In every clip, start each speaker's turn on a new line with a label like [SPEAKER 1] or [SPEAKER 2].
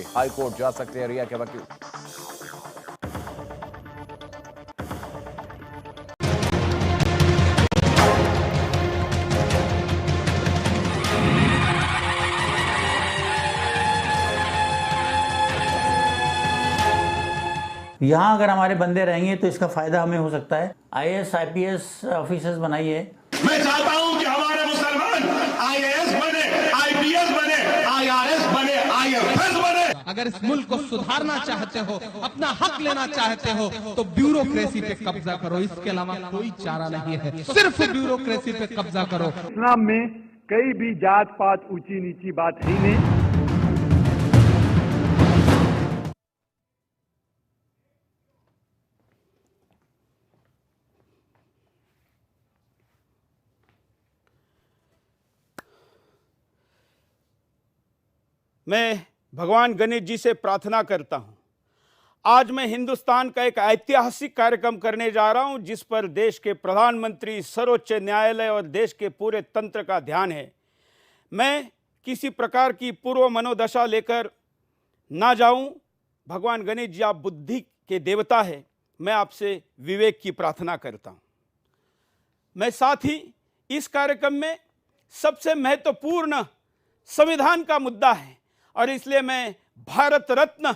[SPEAKER 1] High court जा सकते हैं रिया के वकील।
[SPEAKER 2] यहाँ अगर हमारे बंदे रहेंगे तो इसका फायदा हमें हो सकता है। IAS IPS ऑफिसर्स बनाइए।
[SPEAKER 3] मैं चाहता हूं कि हमारे मुसलमान IAS बने, IPS बने, IRS बने, IFS बने।
[SPEAKER 4] अगर इस मुल्क को सुधारना चाहते हो, अपना हक लेना चाहते हो, तो ब्यूरोक्रेसी पे कब्जा करो। इसके अलावा कोई चारा नहीं है, सिर्फ ब्यूरोक्रेसी पे कब्जा करो।
[SPEAKER 5] इस्लाम में कई भी जात पात ऊंची नीची बात है नहीं।
[SPEAKER 6] मैं भगवान गणेश जी से प्रार्थना करता हूं। आज मैं हिंदुस्तान का एक ऐतिहासिक कार्यक्रम करने जा रहा हूं, जिस पर देश के प्रधानमंत्री, सर्वोच्च न्यायालय और देश के पूरे तंत्र का ध्यान है। मैं किसी प्रकार की पूर्व मनोदशा लेकर ना जाऊं। भगवान गणेश जी, आप बुद्धि के देवता है, मैं आपसे विवेक की प्रार्थना करता हूं। मैं साथ ही इस कार्यक्रम में सबसे महत्वपूर्ण संविधान का मुद्दा है और इसलिए मैं भारत रत्न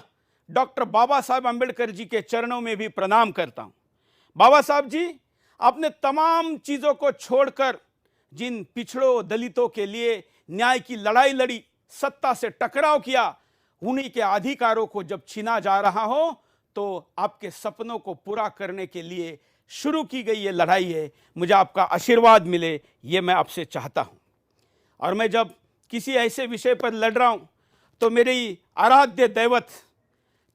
[SPEAKER 6] डॉक्टर बाबा साहब अम्बेडकर जी के चरणों में भी प्रणाम करता हूं। बाबा साहब जी, आपने तमाम चीज़ों को छोड़कर जिन पिछड़ों दलितों के लिए न्याय की लड़ाई लड़ी, सत्ता से टकराव किया, उन्हीं के अधिकारों को जब छीना जा रहा हो तो आपके सपनों को पूरा करने के लिए शुरू की गई ये लड़ाई है। मुझे आपका आशीर्वाद मिले, ये मैं आपसे चाहता हूं। और मैं जब किसी ऐसे विषय पर लड़ रहा हूं तो मेरी आराध्य दैवत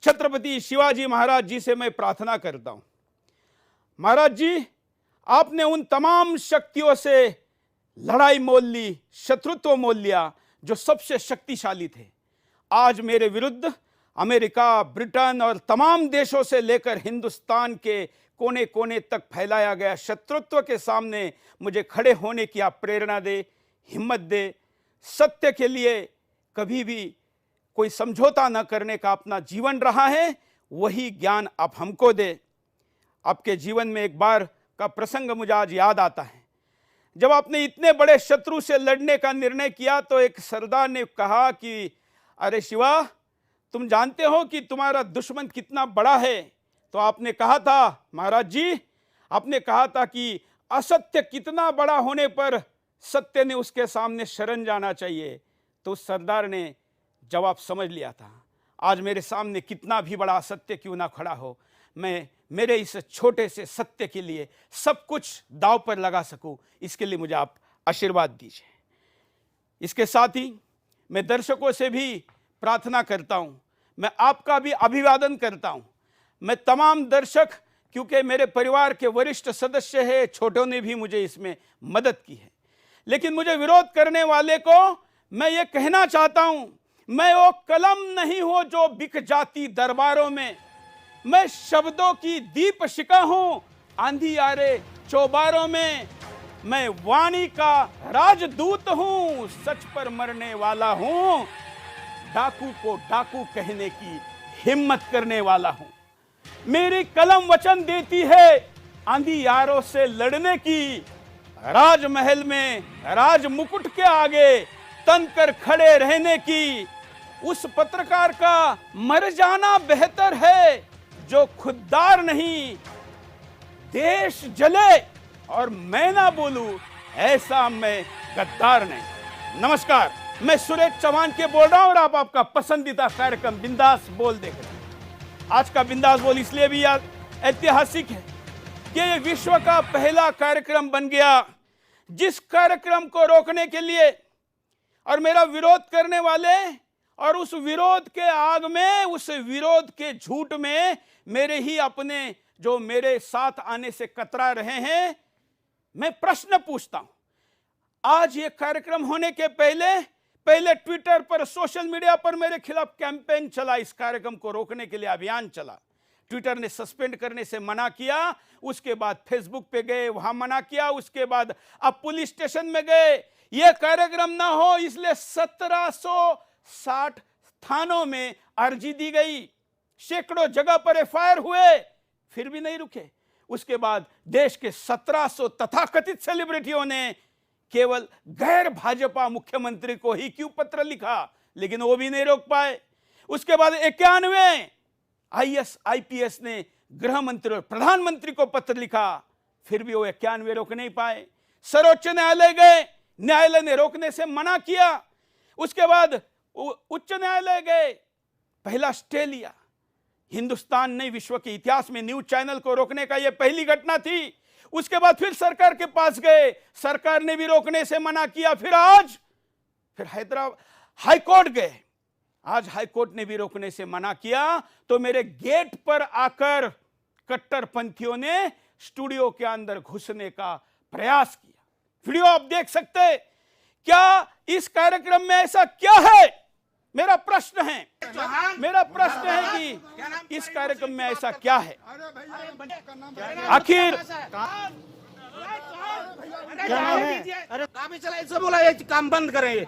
[SPEAKER 6] छत्रपति शिवाजी महाराज जी से मैं प्रार्थना करता हूं। महाराज जी, आपने उन तमाम शक्तियों से लड़ाई मोल ली, शत्रुत्व मोल लिया जो सबसे शक्तिशाली थे। आज मेरे विरुद्ध अमेरिका, ब्रिटेन और तमाम देशों से लेकर हिंदुस्तान के कोने कोने तक फैलाया गया शत्रुत्व के सामने मुझे खड़े होने की आप प्रेरणा दे, हिम्मत दे। सत्य के लिए कभी भी कोई समझौता न करने का अपना जीवन रहा है, वही ज्ञान आप हमको दे। आपके जीवन में एक बार का प्रसंग मुझे आज याद आता है। जब आपने इतने बड़े शत्रु से लड़ने का निर्णय किया तो एक सरदार ने कहा कि अरे शिवा, तुम जानते हो कि तुम्हारा दुश्मन कितना बड़ा है? तो आपने कहा था, महाराज जी, आपने कहा था कि असत्य कितना बड़ा होने पर सत्य ने उसके सामने शरण जाना चाहिए। तो उस सरदार ने जवाब समझ लिया था। आज मेरे सामने कितना भी बड़ा असत्य क्यों ना खड़ा हो, मैं मेरे इस छोटे से सत्य के लिए सब कुछ दांव पर लगा सकूं, इसके लिए मुझे आप आशीर्वाद दीजिए। इसके साथ ही मैं दर्शकों से भी प्रार्थना करता हूं, मैं आपका भी अभिवादन करता हूं। मैं तमाम दर्शक, क्योंकि मेरे परिवार के वरिष्ठ सदस्य हैं, छोटों ने भी मुझे इसमें मदद की है, लेकिन मुझे विरोध करने वाले को मैं ये कहना चाहता हूं, मैं वो कलम नहीं हूं जो बिक जाती दरबारों में। मैं शब्दों की दीपशिखा हूं आंधी आ रे चौबारों में। मैं वाणी का राजदूत हूं, सच पर मरने वाला हूं, डाकू को डाकू कहने की हिम्मत करने वाला हूं। मेरी कलम वचन देती है आंधी यारों से लड़ने की, राजमहल में राज मुकुट के आगे तन कर खड़े रहने की। उस पत्रकार का मर जाना बेहतर है जो खुददार नहीं, देश जले और मैं ना बोलूं ऐसा मैं गद्दार नहीं। नमस्कार, मैं सुरेश चौहान के बोल रहा हूं और आप आपका पसंदीदा कार्यक्रम बिंदास बोल देख रहे हैं। आज का बिंदास बोल इसलिए भी ऐतिहासिक है कि ये विश्व का पहला कार्यक्रम बन गया जिस कार्यक्रम को रोकने के लिए और मेरा विरोध करने वाले और उस विरोध के आग में, उस विरोध के झूठ में मेरे ही अपने जो मेरे साथ आने से कतरा रहे हैं, मैं प्रश्न पूछता हूं। आज ये कार्यक्रम होने के पहले ट्विटर पर, सोशल मीडिया पर मेरे खिलाफ कैंपेन चला, इस कार्यक्रम को रोकने के लिए अभियान चला। ट्विटर ने सस्पेंड करने से मना किया, उसके बाद फेसबुक पे गए, वहां मना किया, उसके बाद अब पुलिस स्टेशन में गए। यह कार्यक्रम ना हो इसलिए 1760 थानों में अर्जी दी गई, सैकड़ों जगह पर एफआईआर हुए, फिर भी नहीं रुके। उसके बाद देश के 1700 तथाकथित सेलिब्रिटियों ने केवल गैर भाजपा मुख्यमंत्री को ही क्यों पत्र लिखा, लेकिन वो भी नहीं रोक पाए। उसके बाद 91 आईएएस आईपीएस ने गृह मंत्री और प्रधानमंत्री को पत्र लिखा, फिर भी वो 91 रोक नहीं पाए। सर्वोच्च न्यायालय गए, न्यायालय ने रोकने से मना किया। उसके बाद उच्च न्यायालय गए, पहला स्टे लिया। हिंदुस्तान ने विश्व के इतिहास में न्यूज चैनल को रोकने का यह पहली घटना थी। उसके बाद फिर सरकार के पास गए, सरकार ने भी रोकने से मना किया। फिर हैदराबाद हाईकोर्ट गए, आज हाईकोर्ट ने भी रोकने से मना किया। तो मेरे गेट पर आकर कट्टरपंथियों ने स्टूडियो के अंदर घुसने का प्रयास किया। वीडियो आप देख सकते। क्या इस कार्यक्रम में ऐसा क्या है? मेरा प्रश्न है कि इस कार्यक्रम में ऐसा क्या है? आखिर
[SPEAKER 7] काम बंद करें।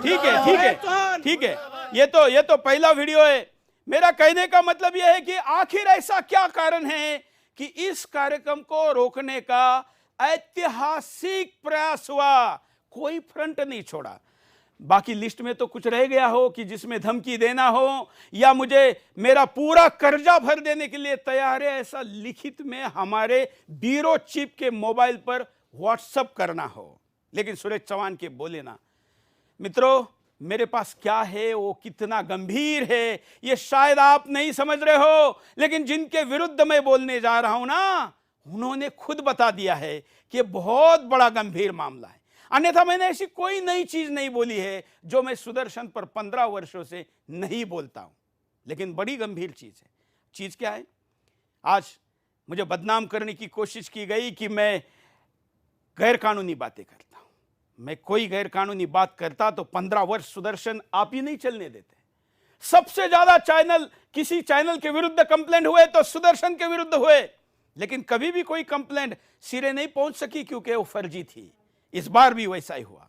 [SPEAKER 6] ठीक है, ये तो पहला वीडियो है। मेरा कहने का मतलब यह है कि आखिर ऐसा क्या कारण है कि इस कार्यक्रम को रोकने का ऐतिहासिक प्रयास हुआ, कोई फ्रंट नहीं छोड़ा। बाकी लिस्ट में तो कुछ रह गया हो कि जिसमें धमकी देना हो या मुझे मेरा पूरा कर्जा भर देने के लिए तैयार है, ऐसा लिखित में हमारे ब्यूरो चीफ के मोबाइल पर व्हाट्सएप करना हो। लेकिन सुरेश चौहान के बोले ना, मित्रों मेरे पास क्या है, वो कितना गंभीर है, ये शायद आप नहीं समझ रहे हो। लेकिन जिनके विरुद्ध मैं बोलने जा रहा हूं ना, उन्होंने खुद बता दिया है कि बहुत बड़ा गंभीर मामला है। अन्यथा मैंने ऐसी कोई नई चीज नहीं बोली है जो मैं सुदर्शन पर 15 वर्षों से नहीं बोलता हूं। लेकिन बड़ी गंभीर चीज है। चीज क्या है? आज मुझे बदनाम करने की कोशिश की गई कि मैं गैरकानूनी बातें करता हूं। मैं कोई गैरकानूनी बात करता तो 15 वर्ष सुदर्शन आप ही नहीं चलने देते। सबसे ज्यादा किसी चैनल के विरुद्ध कंप्लेंट हुए तो सुदर्शन के विरुद्ध हुए, लेकिन कभी भी कोई कंप्लेंट सिरे नहीं पहुंच सकी क्योंकि वो फर्जी थी। इस बार भी वैसा ही हुआ।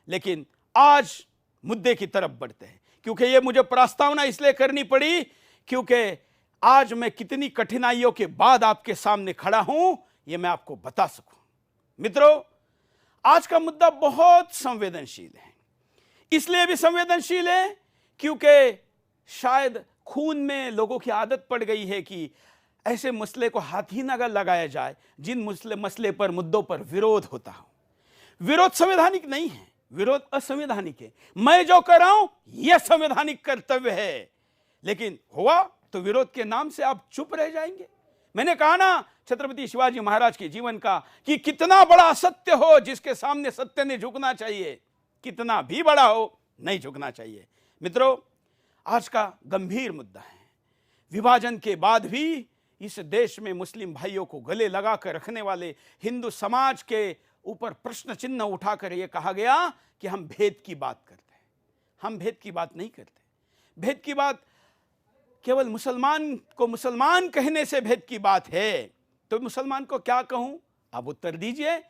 [SPEAKER 6] लेकिन आज मुद्दे की तरफ बढ़ते हैं, क्योंकि ये मुझे प्रस्तावना इसलिए करनी पड़ी क्योंकि आज मैं कितनी कठिनाइयों के बाद आपके सामने खड़ा हूं, ये मैं आपको बता सकूं। मित्रों, आज का मुद्दा बहुत संवेदनशील है। इसलिए भी संवेदनशील है क्योंकि शायद खून में लोगों की आदत पड़ गई है कि ऐसे मसले को हाथ ही न लगाया जाए जिन मसले पर, मुद्दों पर विरोध होता हो। विरोध संवैधानिक नहीं है, विरोध असंवैधानिक है। मैं जो कर रहा हूं यह संवैधानिक कर्तव्य है, लेकिन हुआ तो विरोध के नाम से आप चुप रह जाएंगे। मैंने कहा ना छत्रपति शिवाजी महाराज के जीवन का कि कितना बड़ा असत्य हो जिसके सामने सत्य ने झुकना चाहिए, कितना भी बड़ा हो नहीं झुकना चाहिए। मित्रों, आज का गंभीर मुद्दा है। विभाजन के बाद भी इस देश में मुस्लिम भाइयों को गले लगाकर रखने वाले हिंदू समाज के ऊपर प्रश्न चिन्ह उठाकर यह कहा गया कि हम भेद की बात करते हैं। हम भेद की बात नहीं करते। भेद की बात केवल मुसलमान को मुसलमान कहने से भेद की बात है। तो मुसलमान को क्या कहूं? आप उत्तर दीजिए।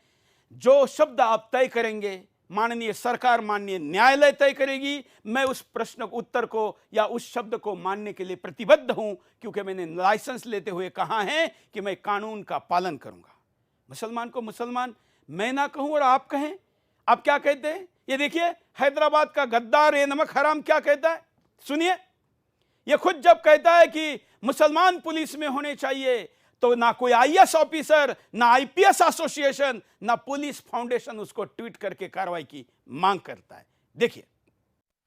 [SPEAKER 6] जो शब्द आप तय करेंगे, माननीय सरकार, माननीय न्यायालय तय करेगी। मैं उस प्रश्न उत्तर को या उस शब्द को मानने के लिए प्रतिबद्ध हूं, क्योंकि मैंने लाइसेंस लेते हुए कहा है कि मैं कानून का पालन करूंगा। मुसलमान को मुसलमान मैं ना कहूं और आप कहें। आप क्या कहते हैं? ये देखिए, हैदराबाद का गद्दार ये नमक हराम क्या कहता है, सुनिए। ये खुद जब कहता है कि मुसलमान पुलिस में होने चाहिए, तो ना कोई आईएएस ऑफिसर, ना आईपीएस एसोसिएशन, ना पुलिस फाउंडेशन उसको ट्वीट करके कार्रवाई की मांग करता है। देखिए,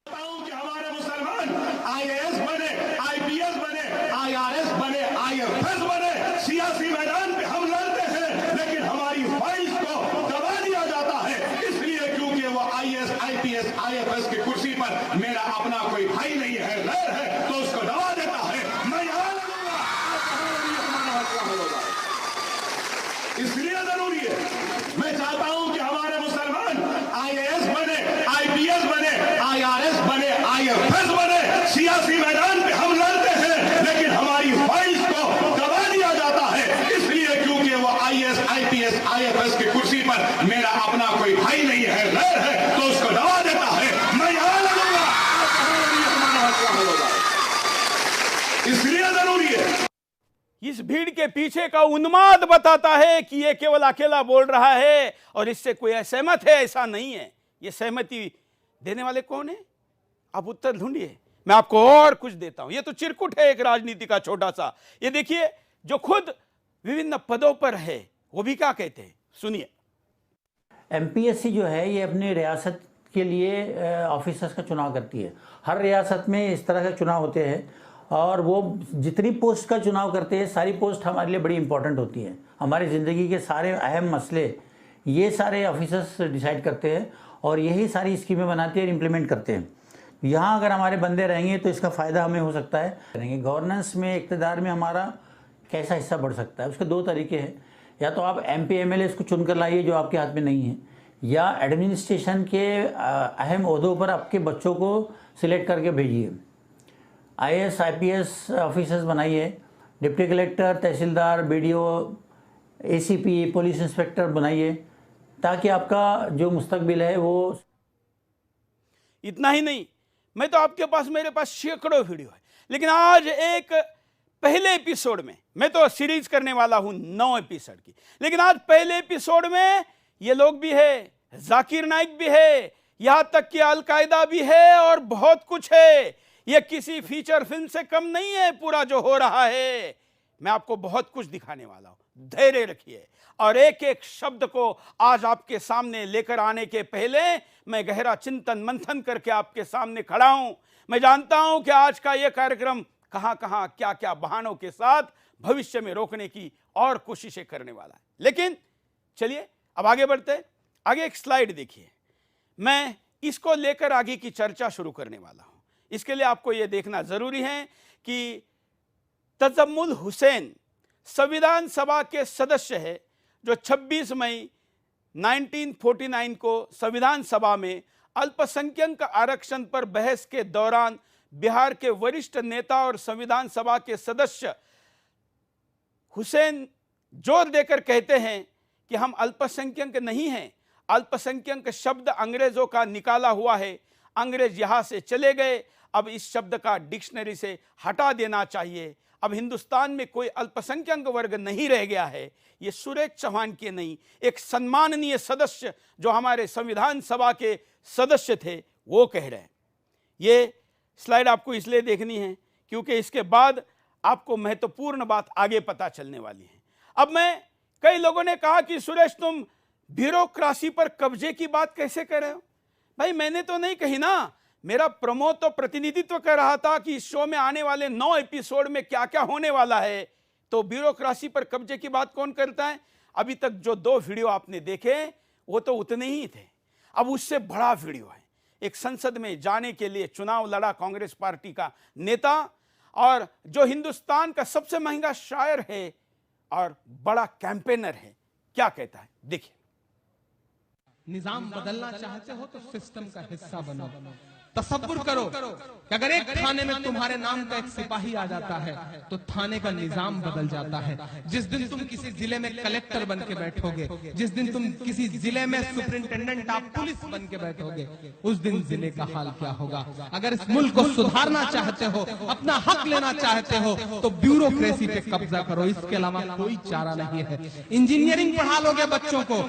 [SPEAKER 3] कि हमारे मुसलमान आईएएस बने, आईपीएस बने, आईआरएस बने, आईएफएस बने, सियासी मैदान पे हम लड़ते हैं, लेकिन हमारी फाइल्स को दबा दिया जाता है। इसलिए क्योंकि वो आईएएस, आईपीएस, आईएफएस की कुर्सी पर मेरा अपना कोई भाई नहीं है, गैर है, तो उसको दबा देता है। मैं यहां लगूंगा, इसलिए जरूरी है। मैं चाहता हूं कि हमारे मुसलमान आईएएस बने, आईपीएस बने, आईआरएस बने, आईएफएस बने, सियासी मैदान पे हम लड़ते हैं, लेकिन हमारी फाइल्स को दबा दिया जाता है। इसलिए क्योंकि वो आईएएस, आईपीएस, आईएफएस की कुर्सी पर मेरा अपना कोई भाई नहीं है, गैर है, तो उसको दबा देता है। मैं यहां लगूंगा,
[SPEAKER 6] इस भीड़ के पीछे का उन्माद बताता है कि ये केवल अकेला बोल रहा है और इससे कोई असहमत है, ऐसा नहीं है। ये सहमति देने वाले कौन है? आप उत्तर ढूंढिए, मैं आपको और कुछ देता हूं। ये तो चिरकुट है एक राजनीति का छोटा सा। ये देखिए, जो खुद विभिन्न पदों पर है वो भी क्या कहते हैं, सुनिए।
[SPEAKER 2] एमपीएससी जो है ये अपनी रियासत के लिए ऑफिसर्स का चुनाव करती है। हर रियासत में इस तरह के चुनाव होते हैं और वो जितनी पोस्ट का चुनाव करते हैं, सारी पोस्ट हमारे लिए बड़ी इंपॉर्टेंट होती है। हमारी ज़िंदगी के सारे अहम मसले ये सारे ऑफिसर्स डिसाइड करते हैं और यही सारी स्कीमें बनाते हैं और इम्प्लीमेंट करते हैं। यहाँ अगर हमारे बंदे रहेंगे तो इसका फ़ायदा हमें हो सकता है। गवर्नेंस में, इक़्तिदार में हमारा कैसा हिस्सा बढ़ सकता है, उसके दो तरीके हैं। या तो आप MP MLA को चुन कर लाइए जो आपके हाथ में नहीं है, या एडमिनिस्ट्रेशन के अहम ओहदों पर आपके बच्चों को सिलेक्ट करके भेजिए। IAS IPS ऑफिसर्स बनाइए, डिप्टी कलेक्टर, तहसीलदार, BDO, ACP, पुलिस इंस्पेक्टर बनाइए, ताकि आपका जो मुस्तकबिल है वो।
[SPEAKER 6] इतना ही नहीं, मैं तो आपके पास, मेरे पास सैकड़ों वीडियो है, लेकिन आज एक पहले एपिसोड में, मैं तो सीरीज करने वाला हूं 9 एपिसोड की, लेकिन आज पहले एपिसोड में ये लोग भी है, जाकिर नाइक भी है, यहां तक कि अलकायदा भी है और बहुत कुछ है। ये किसी फीचर फिल्म से कम नहीं है पूरा जो हो रहा है। मैं आपको बहुत कुछ दिखाने वाला हूं, धैर्य रखिए। और एक एक शब्द को आज आपके सामने लेकर आने के पहले मैं गहरा चिंतन मंथन करके आपके सामने खड़ा हूं। मैं जानता हूं कि आज का यह कार्यक्रम कहां कहां क्या क्या बहानों के साथ भविष्य में रोकने की और कोशिशें करने वाला है। लेकिन चलिए अब आगे बढ़ते हैं। आगे एक स्लाइड देखिए, मैं इसको लेकर आगे की चर्चा शुरू करने वाला हूं। इसके लिए आपको यह देखना जरूरी है कि तजम्मुल हुसैन संविधान सभा के सदस्य है जो 26 मई 1949 को संविधान सभा में अल्पसंख्यक आरक्षण पर बहस के दौरान बिहार के वरिष्ठ नेता और संविधान सभा के सदस्य हुसैन जोर देकर कहते हैं कि हम अल्पसंख्यक नहीं हैं। अल्पसंख्यक शब्द अंग्रेजों का निकाला हुआ है, अंग्रेज यहां से चले गए, अब इस शब्द का डिक्शनरी से हटा देना चाहिए। अब हिंदुस्तान में कोई अल्पसंख्यक वर्ग नहीं रह गया है। ये सुरेश चौहान के नहीं, एक सम्माननीय सदस्य जो हमारे संविधान सभा के सदस्य थे वो कह रहे हैं। ये स्लाइड आपको इसलिए देखनी है क्योंकि इसके बाद आपको महत्वपूर्ण बात आगे पता चलने वाली है। अब मैं, कई लोगों ने कहा कि सुरेश तुम ब्यूरोक्रेसी पर कब्जे की बात कैसे कर रहे हो? भाई मैंने तो नहीं कही ना, मेरा प्रमोद तो प्रतिनिधित्व कर रहा था कि इस शो में आने वाले 9 एपिसोड में क्या क्या होने वाला है। तो ब्यूरोक्रेसी पर कब्जे की बात कौन करता है? अभी तक जो 2 वीडियो आपने देखे वो तो उतने ही थे। अब उससे बड़ा वीडियो है, एक संसद में जाने के लिए चुनाव लड़ा कांग्रेस पार्टी का नेता और जो हिंदुस्तान का सबसे महंगा शायर है और बड़ा कैंपेनर है। क्या कहता है देखिए।
[SPEAKER 4] निजाम बदलना चाहते हो तो सिस्टम का हिस्सा बनो। तसव्वुर करो कि अगर एक थाने में तुम्हारे नाम का एक सिपाही आ जाता है तो थाने का निजाम बदल जाता है। जिस दिन तुम किसी जिले में कलेक्टर बन के बैठोगे, जिस दिन तुम किसी जिले में सुपरिंटेंडेंट ऑफ पुलिस बन के बैठोगे, उस दिन जिले का हाल क्या होगा। अगर इस मुल्क को सुधारना चाहते हो, अपना हक लेना चाहते हो तो ब्यूरोक्रेसी पे कब्जा करो, इसके अलावा कोई चारा नहीं है। इंजीनियरिंग पढ़ा लोगे बच्चों को,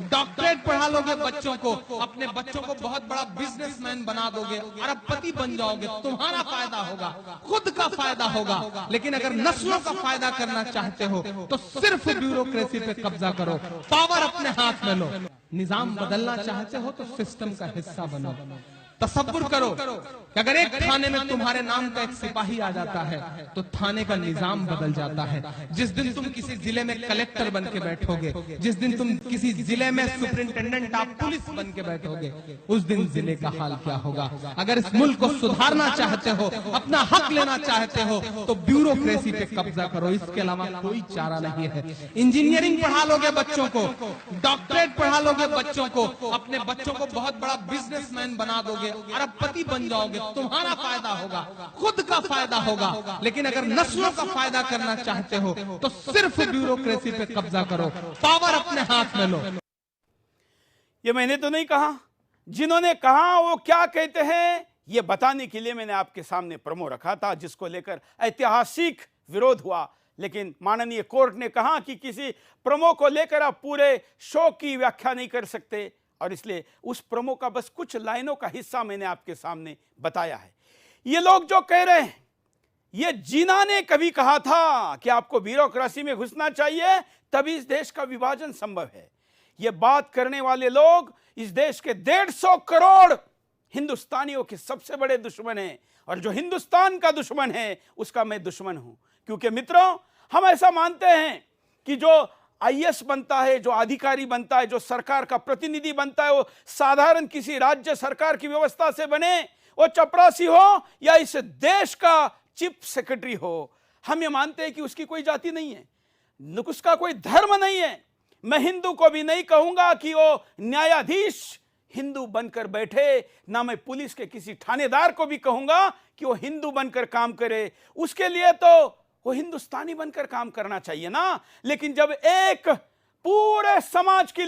[SPEAKER 4] डॉक्टरेट पढ़ा लोगे बच्चों को, अपने बच्चों को बहुत बड़ा बिजनेसमैन बना दोगे, अरबपति बन जाओगे, तुम्हारा फायदा होगा, खुद का फायदा होगा। लेकिन अगर नस्लों का फायदा करना चाहते हो तो सिर्फ ब्यूरोक्रेसी पे कब्जा करो, पावर अपने हाथ में लो। निजाम बदलना चाहते हो तो सिस्टम का हिस्सा बनो। तसव्वुर करो कि अगर एक थाने में तुम्हारे नाम का एक सिपाही आ जाता है तो थाने का निजाम बदल जाता है। जिस दिन तुम किसी जिले में कलेक्टर बन के बैठोगे, जिस दिन तुम किसी जिले में सुपरिंटेंडेंट ऑफ पुलिस बन के बैठोगे, उस दिन जिले का हाल क्या होगा। अगर इस मुल्क को सुधारना चाहते हो, अपना हक लेना चाहते हो तो ब्यूरोक्रेसी पे कब्जा करो, इसके अलावा कोई चारा नहीं है। इंजीनियरिंग पढ़ा लोगे बच्चों को, डॉक्टरेट पढ़ा लोगे बच्चों को, अपने बच्चों को बहुत बड़ा बिजनेसमैन बना दोगे, अरबपति बन जाओगे, तुम्हारा फायदा होगा, खुद का फायदा होगा। लेकिन अगर नस्लों का फायदा करना चाहते हो तो सिर्फ ब्यूरोक्रेसी पे कब्जा करो, पावर अपने हाथ में लो।
[SPEAKER 6] ये मैंने तो नहीं कहा, जिन्होंने कहा वो क्या कहते हैं ये बताने के लिए मैंने आपके सामने प्रोमो रखा था, जिसको लेकर ऐतिहासिक विरोध हुआ लेकिन माननीय कोर्ट ने कहा कि किसी प्रोमो को लेकर आप पूरे शो की व्याख्या नहीं कर सकते, और इसलिए उस प्रोमो का बस कुछ लाइनों का हिस्सा मैंने आपके सामने बताया है। ये लोग जो कह रहे हैं, ये जीना ने कभी कहा था कि आपको ब्यूरोक्रेसी में घुसना चाहिए, तभी इस देश का विभाजन संभव है। ये बात करने वाले लोग इस देश के 150 करोड़ हिंदुस्तानियों के सबसे बड़े दुश्मन हैं, और जो हिंदुस्तान का दुश्मन है उसका मैं दुश्मन हूं। क्योंकि मित्रों, हम ऐसा मानते हैं कि जो आईएएस बनता है, जो अधिकारी बनता है, जो सरकार का प्रतिनिधि बनता है, वो साधारण किसी राज्य सरकार की व्यवस्था से बने, वो चपरासी हो या इस देश का चीफ सेक्रेटरी हो, हम ये मानते हैं कि उसकी कोई जाति नहीं है, उसका कोई धर्म नहीं है। मैं हिंदू को भी नहीं कहूंगा कि वो न्यायाधीश हिंदू बनकर बैठे, ना मैं पुलिस के किसी थानेदार को भी कहूंगा कि वो हिंदू बनकर काम करे। उसके लिए तो वो हिंदुस्तानी बनकर काम करना चाहिए ना। लेकिन जब एक पूरे समाज की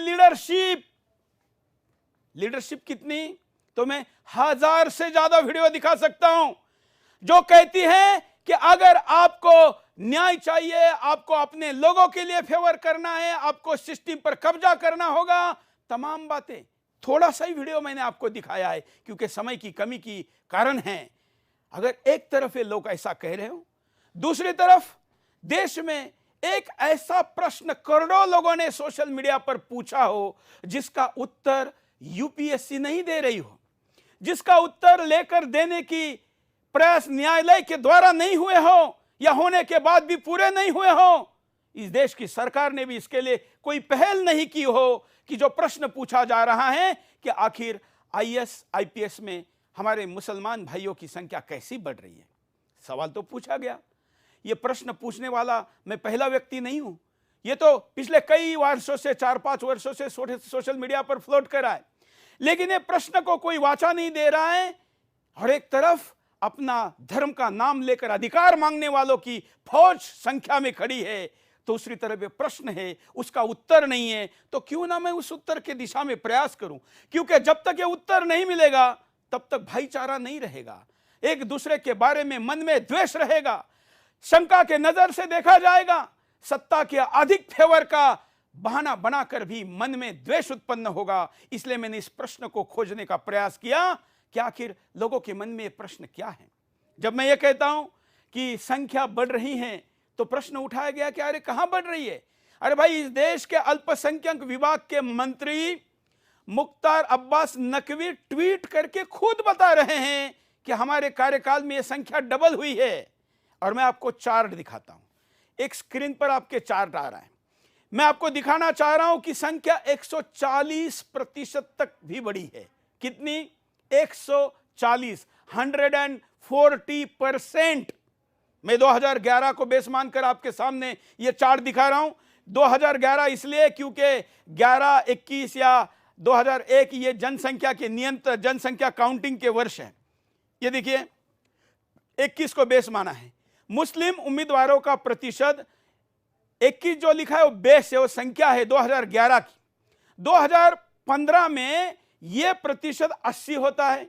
[SPEAKER 6] लीडरशिप कितनी, तो मैं 1000 से ज्यादा वीडियो दिखा सकता हूं जो कहती है कि अगर आपको न्याय चाहिए, आपको अपने लोगों के लिए फेवर करना है, आपको सिस्टम पर कब्जा करना होगा, तमाम बातें। थोड़ा सा ही वीडियो मैंने आपको दिखाया है क्योंकि समय की कमी की कारण है। अगर एक तरफ ये लोग ऐसा कह रहे हो, दूसरी तरफ देश में एक ऐसा प्रश्न करोड़ों लोगों ने सोशल मीडिया पर पूछा हो जिसका उत्तर यूपीएससी नहीं दे रही हो, जिसका उत्तर लेकर देने की प्रयास न्यायालय के द्वारा नहीं हुए हो या होने के बाद भी पूरे नहीं हुए हो, इस देश की सरकार ने भी इसके लिए कोई पहल नहीं की हो कि जो प्रश्न पूछा जा रहा है कि आखिर आईएएस आईपीएस में हमारे मुसलमान भाइयों की संख्या कैसी बढ़ रही है। सवाल तो पूछा गया। ये प्रश्न पूछने वाला मैं पहला व्यक्ति नहीं हूं, ये तो पिछले कई वर्षों से, 4-5 वर्षों से सोशल मीडिया पर फ्लोट कर रहा है, लेकिन ये प्रश्न को कोई वाचा नहीं दे रहा है। और एक तरफ अपना धर्म का नाम लेकर अधिकार मांगने वालों की फौज संख्या में खड़ी है, तो दूसरी तरफ ये प्रश्न है, उसका उत्तर नहीं है। तो क्यों ना मैं उस उत्तर के दिशा में प्रयास करूं, क्योंकि जब तक ये उत्तर नहीं मिलेगा तब तक भाईचारा नहीं रहेगा, एक दूसरे के बारे में मन में द्वेष रहेगा, शंका के नजर से देखा जाएगा, सत्ता के अधिक फेवर का बहाना बनाकर भी मन में द्वेष उत्पन्न होगा। इसलिए मैंने इस प्रश्न को खोजने का प्रयास किया कि आखिर लोगों के मन में प्रश्न क्या है। जब मैं ये कहता हूं कि संख्या बढ़ रही है तो प्रश्न उठाया गया कि अरे कहां बढ़ रही है। अरे भाई, इस देश के अल्पसंख्यक विभाग के मंत्री मुख्तार अब्बास नकवी ट्वीट करके खुद बता रहे हैं कि हमारे कार्यकाल में यह संख्या डबल हुई है। और मैं आपको चार्ट दिखाता हूं, एक स्क्रीन पर आपके चार्ट आ रहा है। मैं आपको दिखाना चाह रहा हूं कि संख्या 140% तक भी बढ़ी है। कितनी? 140, 140%। मैं 2011 को बेस मानकर आपके सामने यह चार्ट दिखा रहा हूं। 2011 इसलिए क्योंकि 11, 21 या 2001 ये जनसंख्या के नियंत्रण, जनसंख्या काउंटिंग के वर्ष हैं। ये देखिए, 21 को बेस माना है। मुस्लिम उम्मीदवारों का प्रतिशत 21 जो लिखा है वो बेस है, वो संख्या है 2011 की। 2015 में यह प्रतिशत 80 होता है,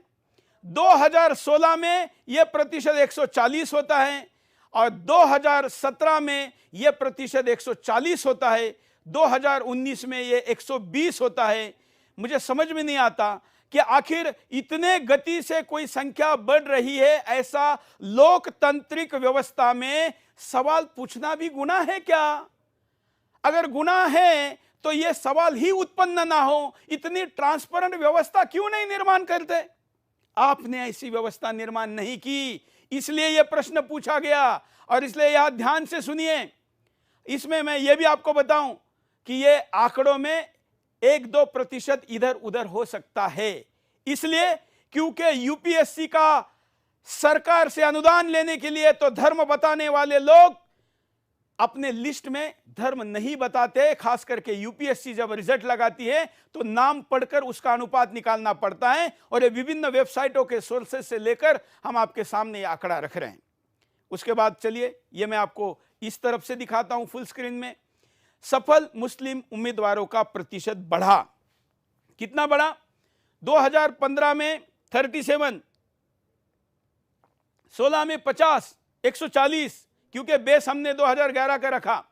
[SPEAKER 6] 2016 में यह प्रतिशत 140 होता है, और 2017 में यह प्रतिशत 140 होता है, 2019 में यह 120 होता है। मुझे समझ में नहीं आता कि आखिर इतने गति से कोई संख्या बढ़ रही है, ऐसा लोकतांत्रिक व्यवस्था में सवाल पूछना भी गुनाह है क्या? अगर गुनाह है तो यह सवाल ही उत्पन्न ना हो। इतनी ट्रांसपेरेंट व्यवस्था क्यों नहीं निर्माण करते? आपने ऐसी व्यवस्था निर्माण नहीं की, इसलिए यह प्रश्न पूछा गया। और इसलिए यह ध्यान से सुनिए, इसमें मैं यह भी आपको बताऊं कि यह आंकड़ों में 1-2% इधर उधर हो सकता है, इसलिए क्योंकि यूपीएससी का सरकार से अनुदान लेने के लिए तो धर्म बताने वाले लोग अपने लिस्ट में धर्म नहीं बताते। खास करके यूपीएससी जब रिजल्ट लगाती है तो नाम पढ़कर उसका अनुपात निकालना पड़ता है, और ये विभिन्न वेबसाइटों के सोर्सेज से लेकर हम आपके सामने ये आंकड़ा रख रहे हैं। उसके बाद चलिए ये मैं आपको इस तरफ से दिखाता हूं फुल स्क्रीन में। सफल मुस्लिम उम्मीदवारों का प्रतिशत बढ़ा। कितना बढ़ा? 2015 में 37, 16 में 50, 140, क्योंकि बेस हमने 2011 का रखा।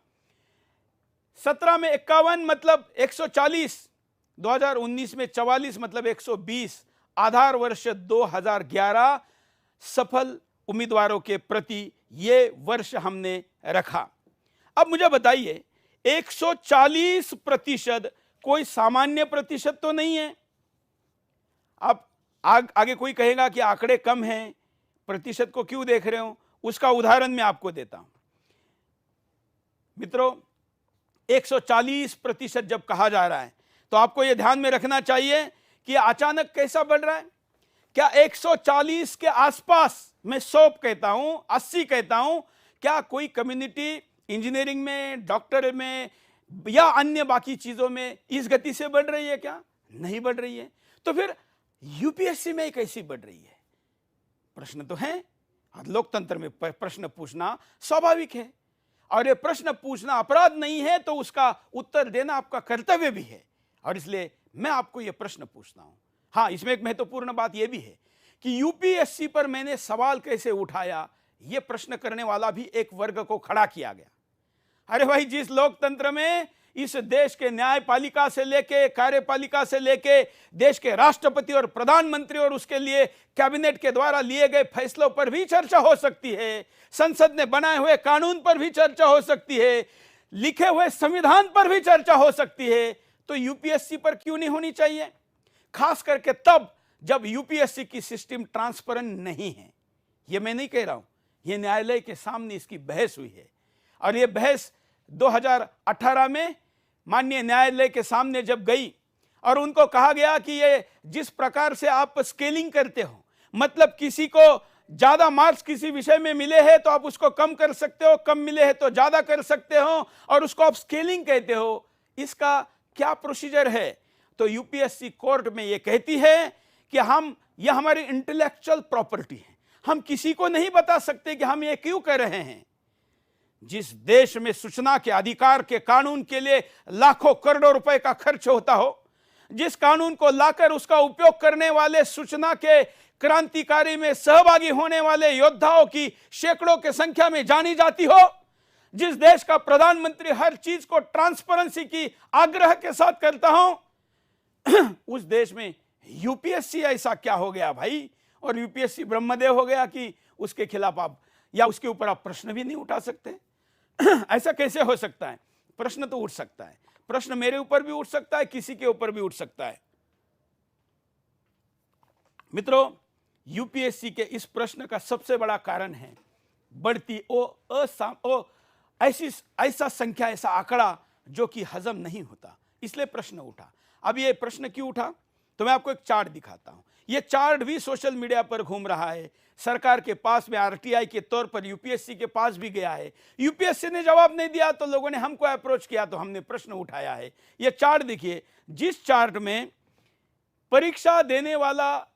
[SPEAKER 6] 17 में 51 मतलब 140, 2019 में 44 मतलब 120, आधार वर्ष 2011 सफल उम्मीदवारों के प्रति ये वर्ष हमने रखा। अब मुझे बताइए 140% कोई सामान्य प्रतिशत तो नहीं है। अब आगे कोई कहेगा कि आंकड़े कम हैं, प्रतिशत को क्यों देख रहे हो, उसका उदाहरण मैं आपको देता हूं। मित्रों 140% जब कहा जा रहा है तो आपको यह ध्यान में रखना चाहिए कि अचानक कैसा बढ़ रहा है। क्या 140 के आसपास, मैं 100 कहता हूं, 80 कहता हूं, क्या कोई कम्युनिटी इंजीनियरिंग में, डॉक्टर में या अन्य बाकी चीजों में इस गति से बढ़ रही है? क्या नहीं बढ़ रही है? तो फिर यूपीएससी में कैसी बढ़ रही है? प्रश्न तो है। लोकतंत्र में प्रश्न पूछना स्वाभाविक है और ये प्रश्न पूछना अपराध नहीं है, तो उसका उत्तर देना आपका कर्तव्य भी है। और इसलिए मैं आपको यह प्रश्न पूछता हूं। हां, इसमें एक महत्वपूर्ण बात यह भी है कि यूपीएससी पर मैंने सवाल कैसे उठाया, यह प्रश्न करने वाला भी एक वर्ग को खड़ा किया गया। अरे भाई, जिस लोकतंत्र में इस देश के न्यायपालिका से लेके, कार्यपालिका से लेके, देश के राष्ट्रपति और प्रधानमंत्री और उसके लिए कैबिनेट के द्वारा लिए गए फैसलों पर भी चर्चा हो सकती है, संसद ने बनाए हुए कानून पर भी चर्चा हो सकती है, लिखे हुए संविधान पर भी चर्चा हो सकती है, तो यूपीएससी पर क्यों नहीं होनी चाहिए? खास करके तब जब यूपीएससी की सिस्टम ट्रांसपेरेंट नहीं है। यह मैं नहीं कह रहा हूं, यह न्यायालय के सामने इसकी बहस हुई है और यह बहस 2018 में माननीय न्यायालय के सामने जब गई और उनको कहा गया कि ये जिस प्रकार से आप स्केलिंग करते हो, मतलब किसी को ज्यादा मार्क्स किसी विषय में मिले हैं तो आप उसको कम कर सकते हो, कम मिले हैं तो ज्यादा कर सकते हो, और उसको आप स्केलिंग कहते हो, इसका क्या प्रोसीजर है? तो यूपीएससी कोर्ट में ये कहती है कि यह हमारी इंटेलेक्चुअल प्रॉपर्टी है, हम किसी को नहीं बता सकते कि हम ये क्यों कर रहे हैं। जिस देश में सूचना के अधिकार के कानून के लिए लाखों करोड़ों रुपए का खर्च होता हो, जिस कानून को लाकर उसका उपयोग करने वाले सूचना के क्रांतिकारी में सहभागी होने वाले योद्धाओं की सैकड़ों की संख्या में जानी जाती हो, जिस देश का प्रधानमंत्री हर चीज को ट्रांसपेरेंसी की आग्रह के साथ करता हो, उस देश में यूपीएससी ऐसा क्या हो गया भाई? और यूपीएससी ब्रह्मदेव हो गया कि उसके खिलाफ आप या उसके ऊपर आप प्रश्न भी नहीं उठा सकते? ऐसा कैसे हो सकता है? प्रश्न तो उठ सकता है, प्रश्न मेरे ऊपर भी उठ सकता है, किसी के ऊपर भी उठ सकता है। मित्रों, यूपीएससी के इस प्रश्न का सबसे बड़ा कारण है बढ़ती ऐसा संख्या, ऐसा आंकड़ा जो कि हजम नहीं होता, इसलिए प्रश्न उठा। अब ये प्रश्न क्यों उठा, तो मैं आपको एक चार्ट दिखाता हूं। यह चार्ट भी सोशल मीडिया पर घूम रहा है, सरकार के पास में आरटीआई के तौर पर यूपीएससी के पास भी गया है। यूपीएससी ने जवाब नहीं दिया तो लोगों ने हमको अप्रोच किया तो हमने प्रश्न उठाया है। यह चार्ट देखिए, जिस चार्ट में परीक्षा देने वाला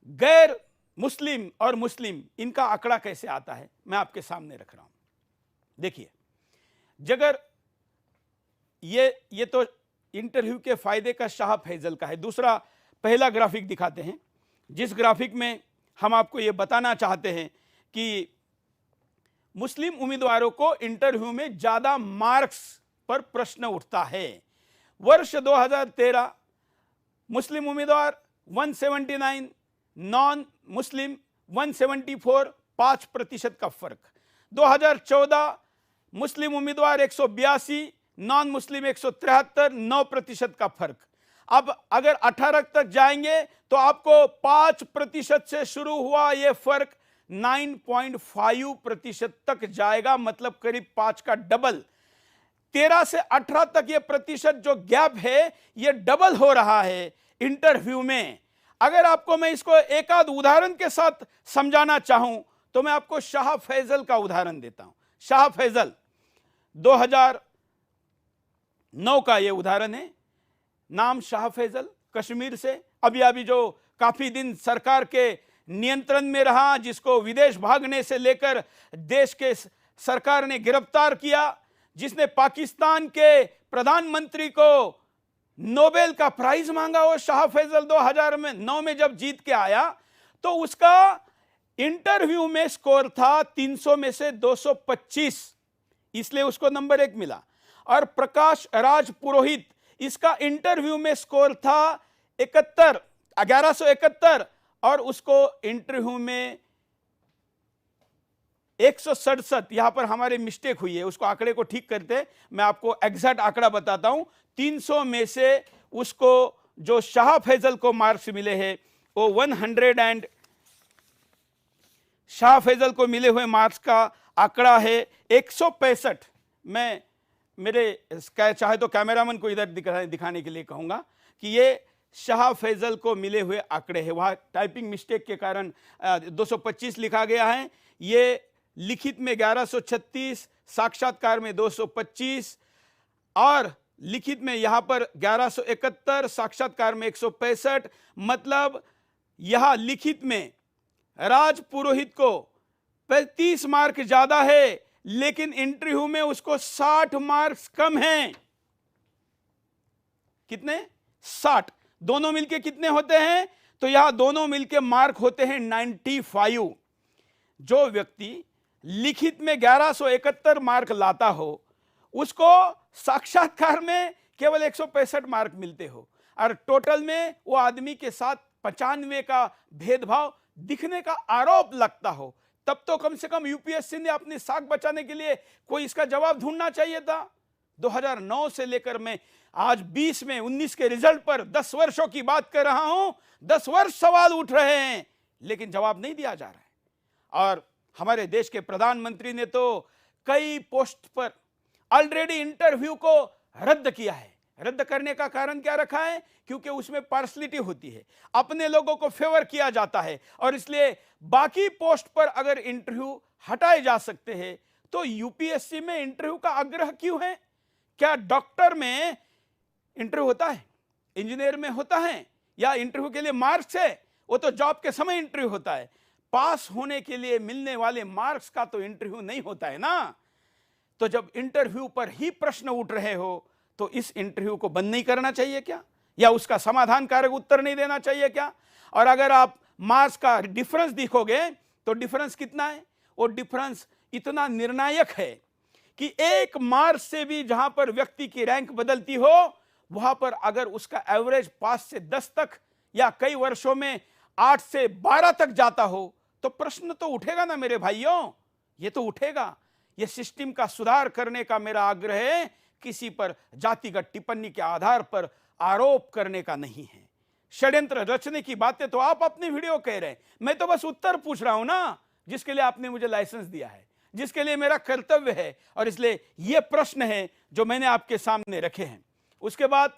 [SPEAKER 6] गैर मुस्लिम और मुस्लिम, इनका आंकड़ा कैसे आता है मैं आपके सामने रख रहा हूं। देखिए, जगर ये तो इंटरव्यू के फायदे का शाह फैजल का है। दूसरा, पहला ग्राफिक दिखाते हैं, जिस ग्राफिक में हम आपको यह बताना चाहते हैं कि मुस्लिम उम्मीदवारों को इंटरव्यू में ज्यादा मार्क्स पर प्रश्न उठता है। वर्ष 2013 मुस्लिम उम्मीदवार 179, नॉन मुस्लिम 174, 5% का फर्क। 2014 मुस्लिम उम्मीदवार 182, नॉन मुस्लिम 173, 9% का फर्क। अब अगर 18 तक जाएंगे तो आपको 5% से शुरू हुआ यह फर्क 9.5% तक जाएगा, मतलब करीब 5 का डबल। 13 से 18 तक यह प्रतिशत जो गैप है यह डबल हो रहा है इंटरव्यू में। अगर आपको मैं इसको एक आध उदाहरण के साथ समझाना चाहूं तो मैं आपको शाह फैजल का उदाहरण देता हूं। शाह फैजल 2009 का यह उदाहरण है। नाम शाह फैजल, कश्मीर से। अभी जो काफी दिन सरकार के नियंत्रण में रहा, जिसको विदेश भागने से लेकर देश के सरकार ने गिरफ्तार किया, जिसने पाकिस्तान के प्रधानमंत्री को नोबेल का प्राइज मांगा, वो शाह फैजल 2009 में जब जीत के आया तो उसका इंटरव्यू में स्कोर था 300 में से 225, इसलिए उसको नंबर 1 मिला। और प्रकाश राज पुरोहित, इसका इंटरव्यू में स्कोर था 1171 और उसको इंटरव्यू में 167, यहां पर हमारे मिस्टेक हुई है, उसको आंकड़े को ठीक करते, मैं आपको एग्जैक्ट आंकड़ा बताता हूं। 300 में से उसको जो शाह फैजल को मार्क्स मिले हैं वो 100 एंड शाह फैजल को मिले हुए मार्क्स का आंकड़ा है 165। मैं मेरे चाहे तो कैमरामैन को इधर दिखाने के लिए कहूंगा कि ये शाह फैजल को मिले हुए आंकड़े हैं। वहां टाइपिंग मिस्टेक के कारण 225 लिखा गया है, ये लिखित में 1136, साक्षात्कार में 225 और लिखित में यहां पर 1171, साक्षात्कार में 165। मतलब यहां लिखित में राज पुरोहित को 35 मार्क ज्यादा है, लेकिन इंटरव्यू में उसको 60 मार्क्स कम हैं। कितने? 60। दोनों मिलके कितने होते हैं? तो यहां दोनों मिलके मार्क होते हैं 95। जो व्यक्ति लिखित में 1171 मार्क लाता हो उसको साक्षात्कार में केवल 165 मार्क मिलते हो और टोटल में वो आदमी के साथ 95 का भेदभाव दिखने का आरोप लगता हो, तब तो कम से कम यूपीएससी ने अपनी साख बचाने के लिए कोई इसका जवाब ढूंढना चाहिए था। 2009 से लेकर मैं आज 20 में 19 के रिजल्ट पर 10 वर्षों की बात कर रहा हूं। 10 वर्ष सवाल उठ रहे हैं लेकिन जवाब नहीं दिया जा रहा है। और हमारे देश के प्रधानमंत्री ने तो कई पोस्ट पर ऑलरेडी इंटरव्यू को रद्द किया है। रद्द करने का कारण क्या रखा है? क्योंकि उसमें पार्शलिटी होती है, अपने लोगों को फेवर किया जाता है और इसलिए बाकी पोस्ट पर अगर इंटरव्यू हटाए जा सकते हैं तो यूपीएससी में इंटरव्यू का आग्रह क्यों है? क्या डॉक्टर में इंटरव्यू होता है, इंजीनियर में होता है, या इंटरव्यू के लिए मार्क्स है? वो तो जॉब के समय इंटरव्यू होता है। पास होने के लिए मिलने वाले मार्क्स का तो इंटरव्यू नहीं होता है ना। तो जब इंटरव्यू पर ही प्रश्न उठ रहे हो तो इस इंटरव्यू को बंद नहीं करना चाहिए क्या, या उसका समाधान कारक उत्तर नहीं देना चाहिए क्या? और अगर आप मार्क्स का डिफरेंस देखोगे तो डिफरेंस कितना है? वो डिफरेंस इतना निर्णायक है कि 1 मार्क्स से भी जहां पर व्यक्ति की रैंक बदलती हो वहां पर अगर उसका एवरेज 5 से 10 तक या कई वर्षों में 8 से 12 तक जाता हो तो प्रश्न तो उठेगा ना मेरे भाइयों, ये तो उठेगा। ये सिस्टम का सुधार करने का मेरा आग्रह है, किसी पर जातिगत टिप्पणी के आधार पर आरोप करने का नहीं है। षड्यंत्र रचने की बातें तो आप अपनी वीडियो कह रहे हैं, मैं तो बस उत्तर पूछ रहा हूं ना, जिसके लिए आपने मुझे लाइसेंस दिया है, जिसके लिए मेरा कर्तव्य है, और इसलिए ये प्रश्न है जो मैंने आपके सामने रखे हैं। उसके बाद